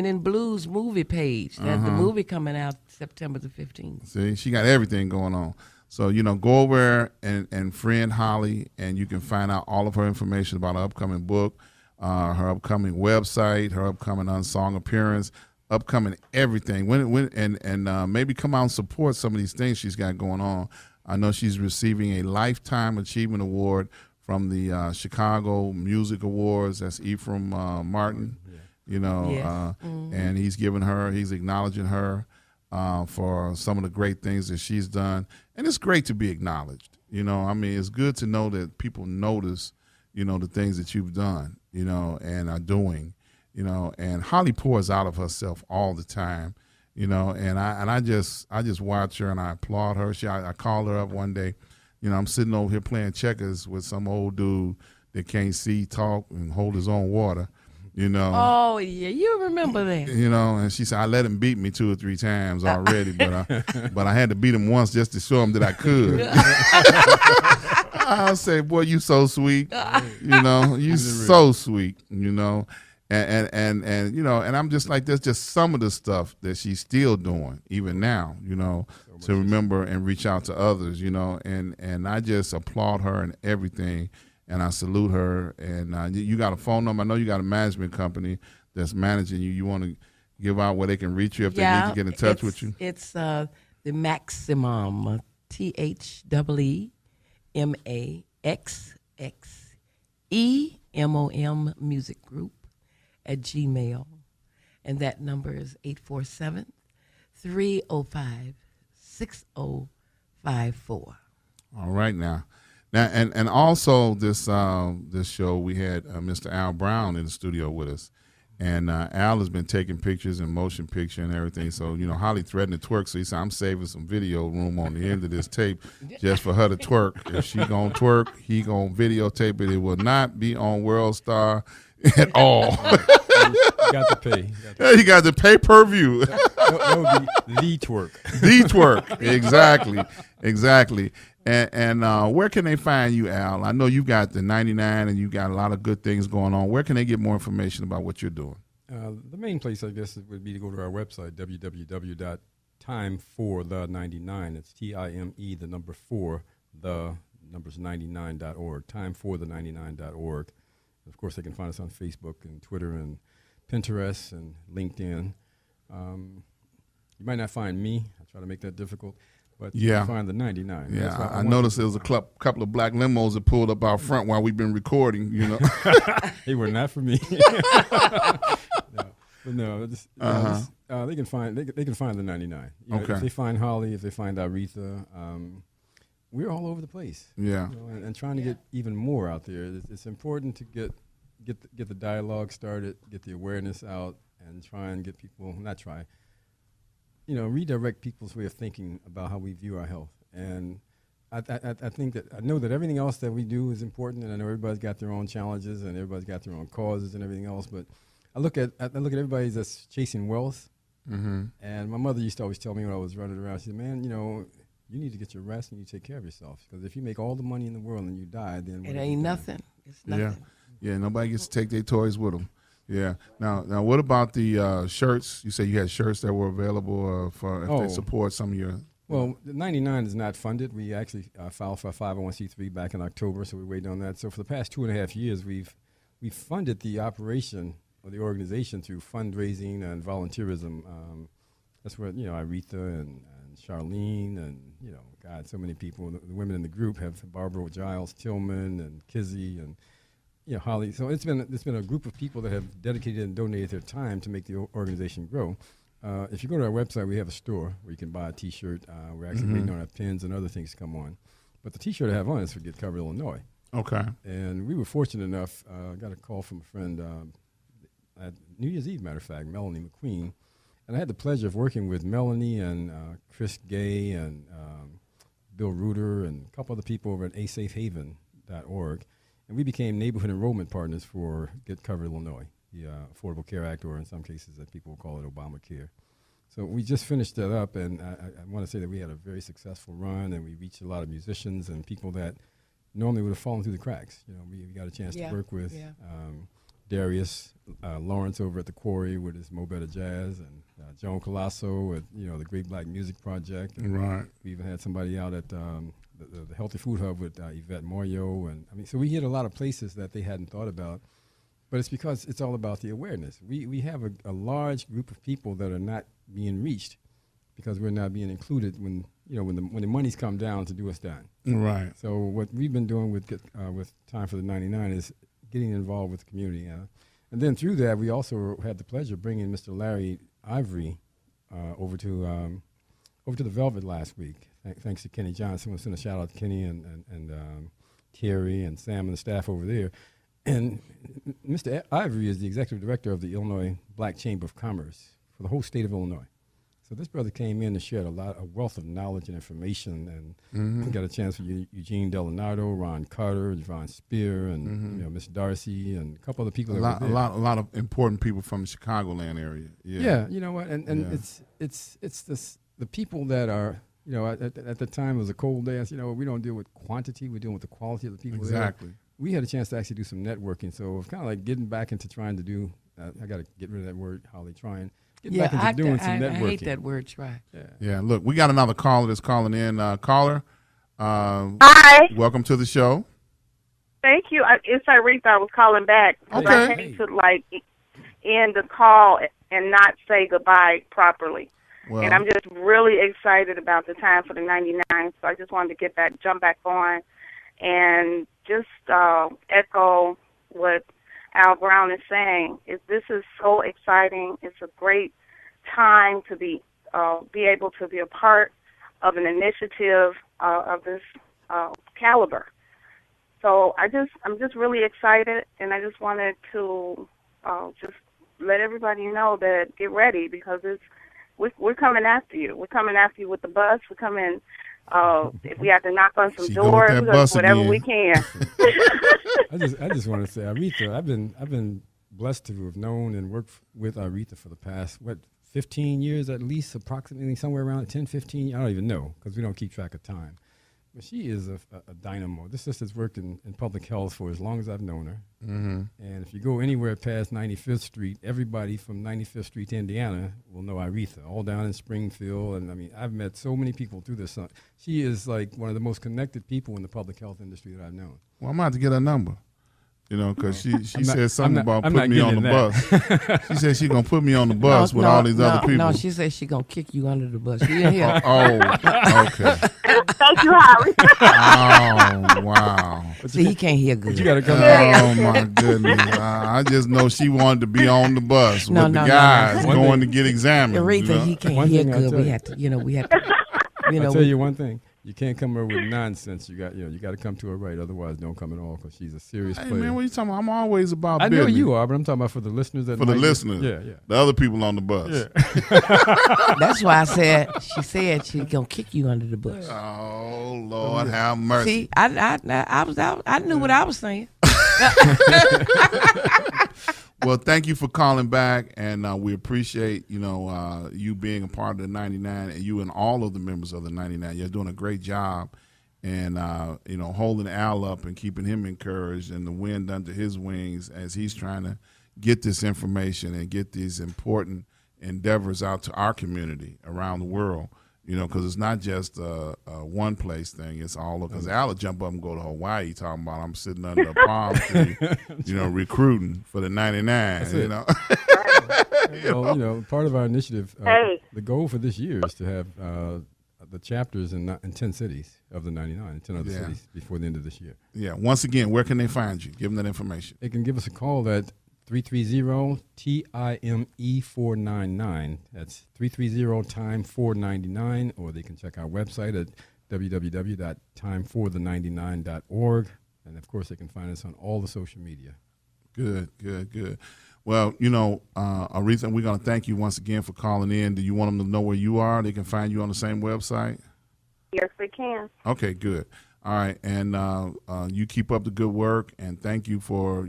in Blues movie page. That's the movie coming out September the 15th. See, she got everything going on. So, you know, go over and friend Holly, and you can find out all of her information about her upcoming book, her upcoming website, her upcoming Unsung appearance, upcoming everything. And maybe come out and support some of these things she's got going on. I know she's receiving a Lifetime Achievement Award from the Chicago Music Awards. That's Ephraim Martin, you know, and he's acknowledging her for some of the great things that she's done. And it's great to be acknowledged. You know, I mean, it's good to know that people notice, you know, the things that you've done, you know, and are doing, you know. And Holly pours out of herself all the time, you know, and I just watch her and I applaud her. I called her up one day. You know, I'm sitting over here playing checkers with some old dude that can't see, talk, and hold his own water, you know. Oh, yeah, you remember that. You know, and she said, I let him beat me 2 or 3 times already, but I had to beat him once just to show him that I could. I say, boy, you so sweet. You know, you so sweet, you know. And you know, and I'm just like, that's just some of the stuff that she's still doing, even now, you know, to remember and reach out to others, you know, and I just applaud her and everything, and I salute her. And you got a phone number? I know you got a management company that's managing you. You want to give out where they can reach you if they need to get in touch with you? It's the Maximum, THEEMAXXEMOM Music Group at Gmail, and that number is 847-305-6054. All right now, and also this show we had Mr. Al Brown in the studio with us, and Al has been taking pictures and motion picture and everything. So you know, Holly threatened to twerk, so he said, I'm saving some video room on the end of this tape just for her to twerk. If she gonna twerk, he gonna videotape it. It will not be on World Star at all. You got to pay. You got to pay per view. That would be the twerk. The twerk, exactly. And where can they find you, Al? I know you got the 99 and you got a lot of good things going on. Where can they get more information about what you're doing? The main place, I guess, would be to go to our website, www.timeforthe99. It's TIME, the number 4, the numbers 99.org, timeforthe99.org. Of course, they can find us on Facebook and Twitter and Pinterest and LinkedIn. You might not find me. I try to make that difficult. But you can find the 99. Yeah, I noticed there was a couple of black limos that pulled up out front while we've been recording, you know. They were not for me. No, they can find the 99. You know, if they find Holly, if they find Aretha, we're all over the place. Yeah, you know, and trying to get even more out there. It's important to get the dialogue started, get the awareness out, and try and get people redirect people's way of thinking about how we view our health. And I think that I know that everything else that we do is important, and I know everybody's got their own challenges and everybody's got their own causes and everything else. But I look at everybody that's chasing wealth. Mm-hmm. And my mother used to always tell me when I was running around, she said, "Man, you know, you need to get your rest and you take care of yourself, because if you make all the money in the world and you die, then it ain't nothing. It's nothing." Yeah. Nobody gets to take their toys with them. Yeah. Now, what about the shirts? You said you had shirts that were available for if they support some of your. Well, the 99 is not funded. We actually filed for a 501c3 back in October, so we're waiting on that. So for the past 2.5 years, we've funded the operation of the organization through fundraising and volunteerism. That's where Aretha and Charlene and God, so many people. The women in the group have Barbara Giles Tillman and Kizzy and Holly. So it's been a group of people that have dedicated and donated their time to make the organization grow. If you go to our website, we have a store where you can buy a T-shirt. We're actually waiting on our pins and other things to come on. But the T-shirt I have on is for Get Covered Illinois. Okay. And we were fortunate enough. Got a call from a friend at New Year's Eve, matter of fact, Melanie McQueen. And I had the pleasure of working with Melanie and Chris Gay and Bill Reuter and a couple other people over at asafehaven.org. And we became neighborhood enrollment partners for Get Covered Illinois. Affordable Care Act, or in some cases that people will call it Obamacare. So we just finished that up, and I want to say that we had a very successful run, and we reached a lot of musicians and people that normally would have fallen through the cracks. We got a chance to work with Darius Lawrence over at the Quarry with his Mo Better Jazz, and Joan Colasso with the Great Black Music Project. And right. We even had somebody out at the Healthy Food Hub with Yvette Morio, and so we hit a lot of places that they hadn't thought about. But it's because it's all about the awareness. We have a large group of people that are not being reached because we're not being included when the money's come down to do us done. Right. So what we've been doing with Time for the 99 is getting involved with the community, and then through that we also had the pleasure of bringing Mr. Larry Ivory over to the Velvet last week. Thanks to Kenny Johnson. I want to send a shout out to Kenny and Terry and Sam and the staff over there. And Mr. Ivory is the executive director of the Illinois Black Chamber of Commerce for the whole state of Illinois. So this brother came in and shared a wealth of knowledge and information, and got a chance for Eugene Delinardo, Ron Carter, Javon Spear, and Miss Darcy, and a couple other people. A lot of important people from the Chicagoland area. Yeah, you know what, and it's the people that are. At the time it was a cold dance. We don't deal with quantity; we're dealing with the quality of the people. Exactly. There. We had a chance to actually do some networking, so it's kind of like getting back into trying to do. I got to get rid of that word, Holly. Trying. Back into doing some networking. I hate that word, try. Yeah, look, we got another caller that's calling in. Caller, hi. Welcome to the show. Thank you. It's Aretha. I was calling back. Okay. I hate to end the call and not say goodbye properly. Well, and I'm just really excited about the Time for the 99. So I just wanted to jump back on, and just echo what Al Brown is saying. This is so exciting. It's a great time to be able to be a part of an initiative of this caliber. So I'm just really excited, and I just wanted to just let everybody know that get ready, because we're coming after you. We're coming after you with the bus. We're coming. If we have to knock on some doors, we're gonna do whatever we can. I just want to say, Aretha, I've been blessed to have known and worked with Aretha for the past 15 years at least, approximately somewhere around 10, 15. I don't even know because we don't keep track of time. But she is a dynamo. This sister's worked in public health for as long as I've known her. Mm-hmm. And if you go anywhere past 95th Street, everybody from 95th Street to Indiana will know Aretha, all down in Springfield. And, I mean, I've met so many people through this. She is, like, one of the most connected people in the public health industry that I've known. Well, I'm about to get her number. Because she said something about putting me on the bus. She said she's going to put me on the bus with all these other people. No, she said she's going to kick you under the bus. You didn't hear? Okay. Thank you, Holly. Oh, wow. See, he can't hear good. You got to come Oh, my goodness. I just know she wanted to be on the bus with the guys going to get examined. Aretha, he can't hear good. We have to. I'll tell you one thing. You can't come her with nonsense. You got to come to her right. Otherwise, don't come at all, because she's a serious player. Hey, man, what are you talking about? I'm always about I business. know you are, but I'm talking about for the listeners. For the listeners. Yeah. The other people on the bus. Yeah. That's why I said she's going to kick you under the bus. Oh, Lord, have mercy. See, I knew what I was saying. Well, thank you for calling back, and we appreciate you being a part of the 99, and you and all of the members of the 99. You're doing a great job, and holding Al up and keeping him encouraged and the wind under his wings as he's trying to get this information and get these important endeavors out to our community around the world. Because it's not just a one place thing. It's all of, because Al would jump up and go to Hawaii talking about I'm sitting under a palm tree, recruiting for the 99. Part of our initiative, the goal for this year is to have the chapters in 10 cities of the 99, in 10 other cities before the end of this year. Yeah. Once again, where can they find you? Give them that information. They can give us a call at 330-TIME-499. That's 330-TIME-499, or they can check our website at www.timeforthe99.org. And, of course, they can find us on all the social media. Good. Well, Aretha, we're going to thank you once again for calling in. Do you want them to know where you are? They can find you on the same website? Yes, they can. Okay, good. All right, and you keep up the good work, and thank you for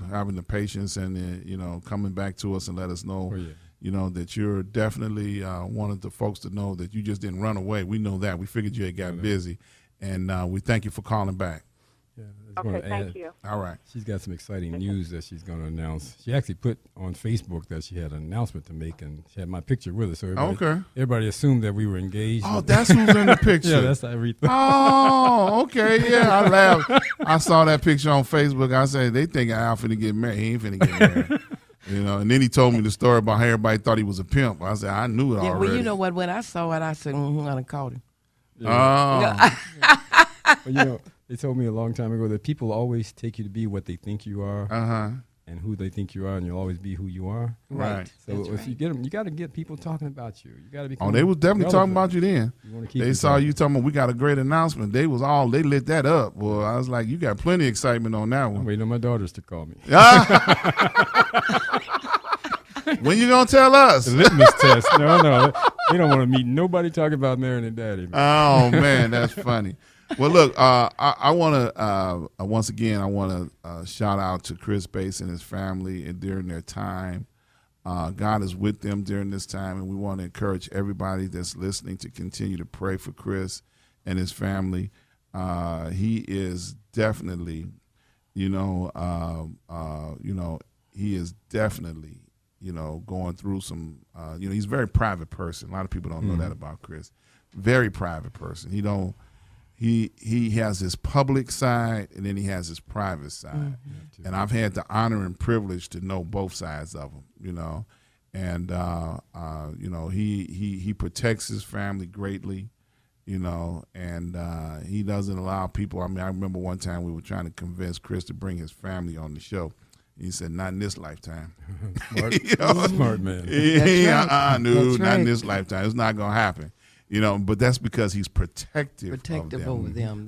having the patience and coming back to us and let us know, that you're definitely one of the folks to know that you just didn't run away. We know that. We figured you had got busy, and we thank you for calling back. Yeah, Okay, thank you. All right. She's got some exciting news that she's going to announce. She actually put on Facebook that she had an announcement to make, and she had my picture with her. So everybody assumed that we were engaged. Oh, that's who's in the picture. Yeah, that's everything. Oh, okay. Yeah, I laughed. I saw that picture on Facebook. I said, they think Al finna get married. He ain't finna get married. And then he told me the story about how everybody thought he was a pimp. I said, I knew it already. Well, you know what? When I saw it, I said, I called him. Yeah. But, they told me a long time ago that people always take you to be what they think you are, and who they think you are, and you'll always be who you are. Right. So if you get them, you got to get people talking about you. You got to be. Oh, they was definitely talking about you then. They saw you talking about we got a great announcement. They lit that up. Boy, I was like, you got plenty of excitement on that one. I'm waiting on my daughters to call me. When you gonna tell us? The litmus test. No. They don't want to meet nobody talking about marrying their daddy. Man. Oh man, that's funny. Well, look, I want to once again shout out to Chris Bates and his family and during their time. God is with them during this time, and we want to encourage everybody that's listening to continue to pray for Chris and his family. He is definitely, he is definitely, going through some. He's a very private person. A lot of people don't know that about Chris. Very private person. He has his public side, and then he has his private side. And I've had the honor and privilege to know both sides of him, And he protects his family greatly, and he doesn't allow people. I mean, I remember one time we were trying to convince Chris to bring his family on the show. He said, "Not in this lifetime." Smart man. Not in this lifetime. It's not gonna happen. But that's because he's protective of them, over them.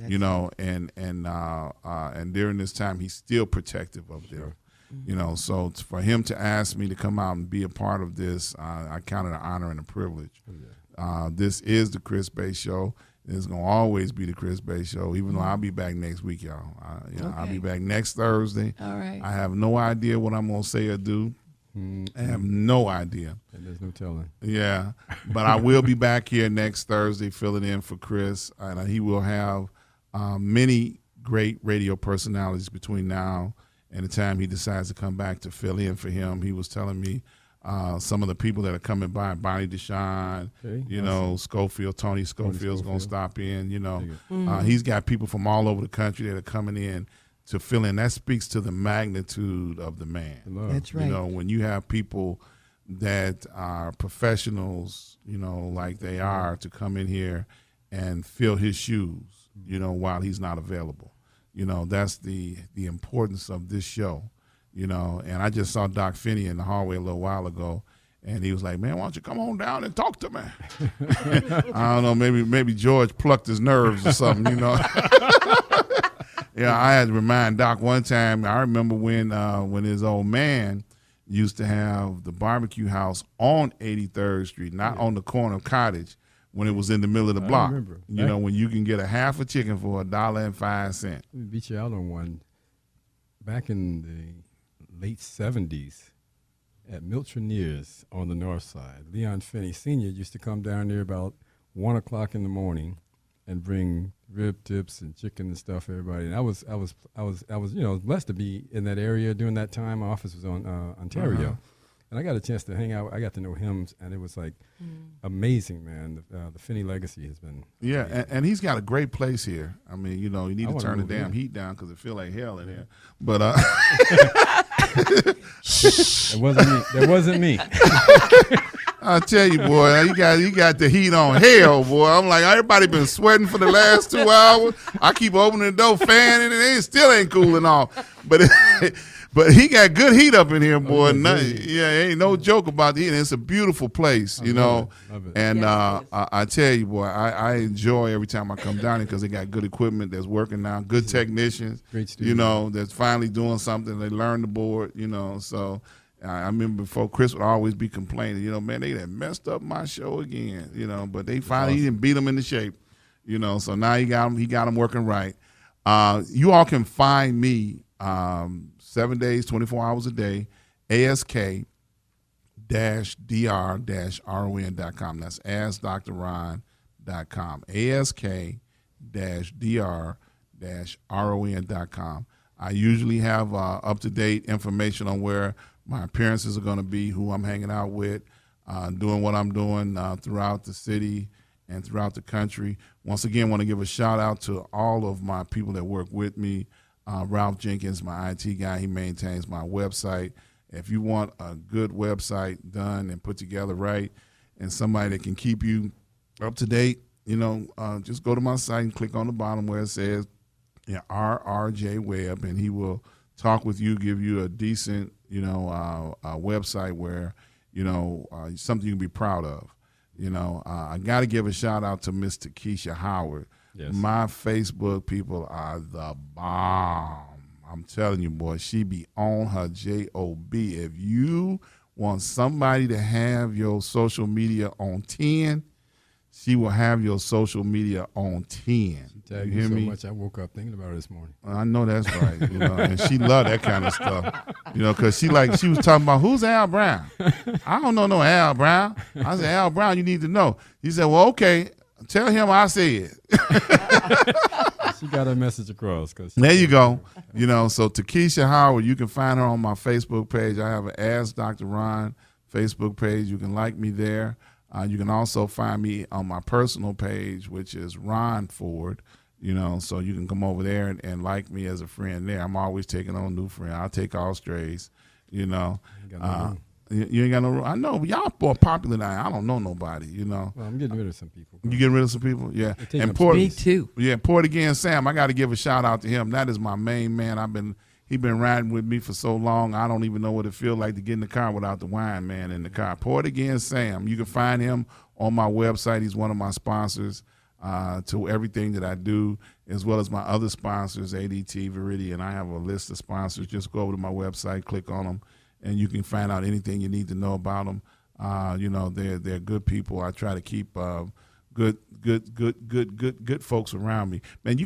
And during this time, he's still protective of them. So for him to ask me to come out and be a part of this, I count it an honor and a privilege. This is the Chris Bates Show. It's going to always be the Chris Bates Show, even though I'll be back next week, y'all. I'll be back next Thursday. All right. I have no idea what I'm going to say or do. I have no idea. And there's no telling. Yeah, but I will be back here next Thursday filling in for Chris, and he will have many great radio personalities between now and the time he decides to come back to fill in for him. He was telling me some of the people that are coming by, Bonnie DeShawn, Schofield, Tony Schofield's going to stop in, He's got people from all over the country that are coming in to fill in. That speaks to the magnitude of the man. That's right. When you have people that are professionals, like they are, to come in here and fill his shoes, while he's not available. That's the importance of this show, And I just saw Doc Finney in the hallway a little while ago, and he was like, "Man, why don't you come on down and talk to me?" I don't know, maybe George plucked his nerves or something, Yeah, I had to remind Doc one time. I remember when his old man used to have the barbecue house on 83rd Street, not on the corner of Cottage, when it was in the middle of the block. I remember. When you can get a half a chicken for $1.05. We beat you out on one back in the late 70s at Miltroneers on the north side. Leon Finney Sr. used to come down there about 1 o'clock in the morning and bring rib tips and chicken and stuff for everybody. And I was blessed to be in that area during that time. My office was on Ontario. And I got a chance to hang out. I got to know him, and it was like amazing, man. The Finney legacy has been and he's got a great place here. I mean, you need to turn the damn heat down because it feel like hell in here. But That wasn't me. I tell you, boy, you got the heat on hell, boy. I'm like, everybody been sweating for the last 2 hours. I keep opening the door, fanning, and it still ain't cooling off. But he got good heat up in here, boy. Ain't no joke about the heat. It's a beautiful place, Love it. And I tell you, boy, I enjoy every time I come down here because they got good equipment that's working now, good technicians, great studio. That's finally doing something. They learn the board, So I remember before Chris would always be complaining, man, they done messed up my show again, but they finally didn't beat him into shape, So now he got him working right. You all can find me 7 days, 24 hours a day, ask-dr-ron.com. That's askdrron.com. ask-dr-ron.com. I usually have up-to-date information on where my appearances are going to be, who I'm hanging out with, doing what I'm doing throughout the city and throughout the country. Once again, want to give a shout-out to all of my people that work with me. Ralph Jenkins, my IT guy, he maintains my website. If you want a good website done and put together right and somebody that can keep you up to date, just go to my site and click on the bottom where it says RRJ Web, and he will talk with you, give you a decent, website where, something you can be proud of. I got to give a shout out to Miss Takesha Howard. Yes. My Facebook people are the bomb. I'm telling you, boy, she be on her job. If you want somebody to have your social media on 10, she will have your social media on 10. You hear me? So much I woke up thinking about her this morning. I know that's right. And she loved that kind of stuff. Because she was talking about, who's Al Brown? I don't know no Al Brown. I said, Al Brown, you need to know. He said, well, okay, tell him I said. She got her message across. There you go. So Takesha Howard, you can find her on my Facebook page. I have an Ask Dr. Ron Facebook page. You can like me there. You can also find me on my personal page, which is Ron Ford. So you can come over there and like me as a friend there. I'm always taking on new friends. I'll take all strays. You ain't got no room. I know, but y'all more popular now. I don't know nobody, Well, I'm getting rid of some people. You getting rid of some people? Yeah. And me too. Yeah, Port Again Sam, I got to give a shout out to him. That is my main man. He been riding with me for so long, I don't even know what it feels like to get in the car without the wine man in the car. Port Again Sam. You can find him on my website. He's one of my sponsors to everything that I do, as well as my other sponsors, ADT, Viridian. I have a list of sponsors. Just go over to my website, click on them, and you can find out anything you need to know about them. They're good people. I try to keep good folks around me. Man,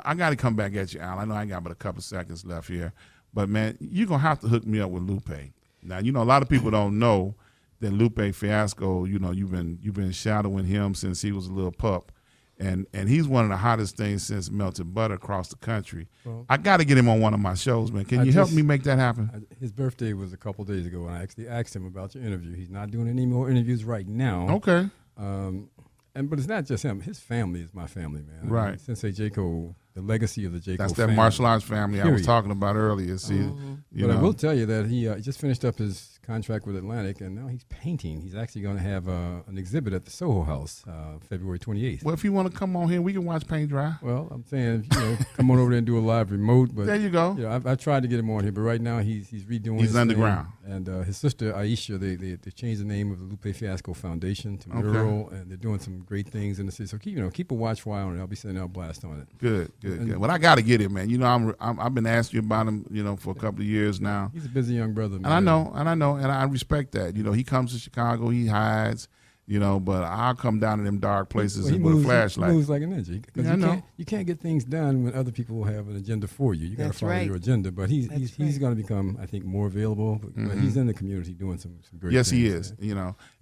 I got to come back at you, Al. I know I got but a couple seconds left here, but man, you're gonna have to hook me up with Lupe. Now, a lot of people don't know that Lupe Fiasco. You've been shadowing him since he was a little pup. And he's one of the hottest things since Melted Butter across the country. Well, I got to get him on one of my shows, man. Can you help me make that happen? His birthday was a couple days ago, and I actually asked him about your interview. He's not doing any more interviews right now. Okay. But it's not just him. His family is my family, man. Right. Sensei J. Cole, the legacy of the J. Cole That's family. that martial arts family I was talking about earlier. See, But I will tell you that he just finished up his contract with Atlantic, and now he's painting. He's actually going to have an exhibit at the Soho House February 28th. Well, if you want to come on here, we can watch paint dry. Well, I'm saying, come on over there and do a live remote. But there you go. I tried to get him on here, but right now he's redoing. He's underground. And his sister Aisha, they changed the name of the Lupe Fiasco Foundation to Mural, and they're doing some great things in the city. So keep a watch file on it. I'll be sending out a blast on it. Good. Well, I got to get him, man. I've been asking you about him, for a couple of years now. He's a busy young brother, man. And I know, and I respect that. He comes to Chicago, he hides, but I'll come down to them dark places with a flashlight. He moves like a ninja. Because you can't get things done when other people have an agenda for you. You got to follow your agenda. But he's going to become, I think, more available. But he's in the community doing some great things. Yes, he is.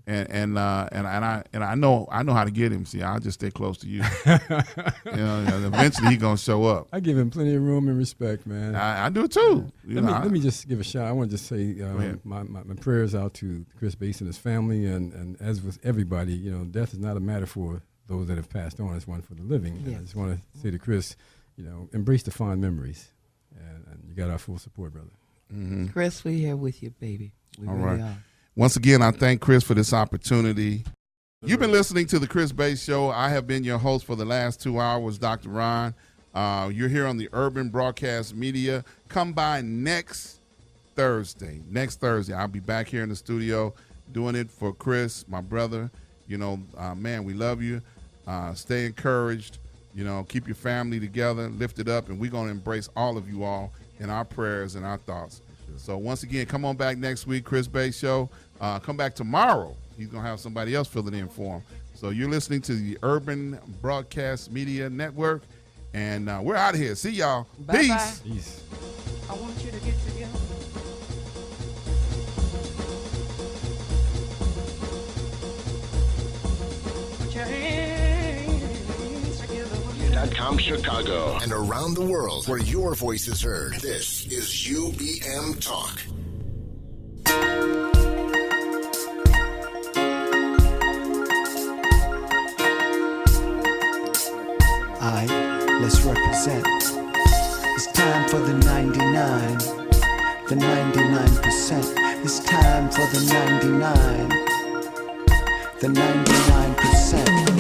And I know how to get him. See, I'll just stay close to you. Eventually he's gonna show up. I give him plenty of room and respect, man. I do too. Let me just give a shout. I want to just say my prayers out to Chris Bass and his family, and as with everybody, death is not a matter for those that have passed on. It's one for the living. Yes. I just want to say to Chris, embrace the fond memories, and you got our full support, brother. Mm-hmm. Chris, we're here with you, baby. We All really right. are. Once again, I thank Chris for this opportunity. You've been listening to the Chris Bass Show. I have been your host for the last 2 hours, Dr. Ron. You're here on the Urban Broadcast Media. Come by next Thursday. I'll be back here in the studio doing it for Chris, my brother. Man, we love you. Stay encouraged. Keep your family together, lift it up, and we're going to embrace all of you all in our prayers and our thoughts. So once again, come on back next week, Chris Bass Show. Come back tomorrow. He's going to have somebody else filling in for him. So you're listening to the Urban Broadcast Media Network, And we're out of here. See y'all. Bye-bye. Peace. I want you to get together. Put your hands together. .com Chicago and around the world where your voice is heard. This is UBM Talk. Let's represent. It's time for the 99, the 99%. It's time for the 99, the 99%.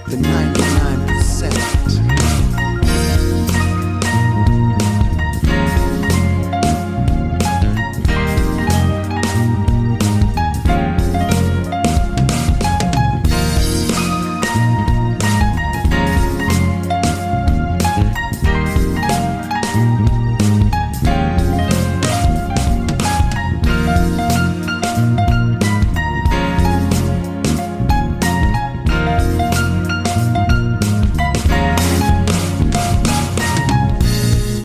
the 99.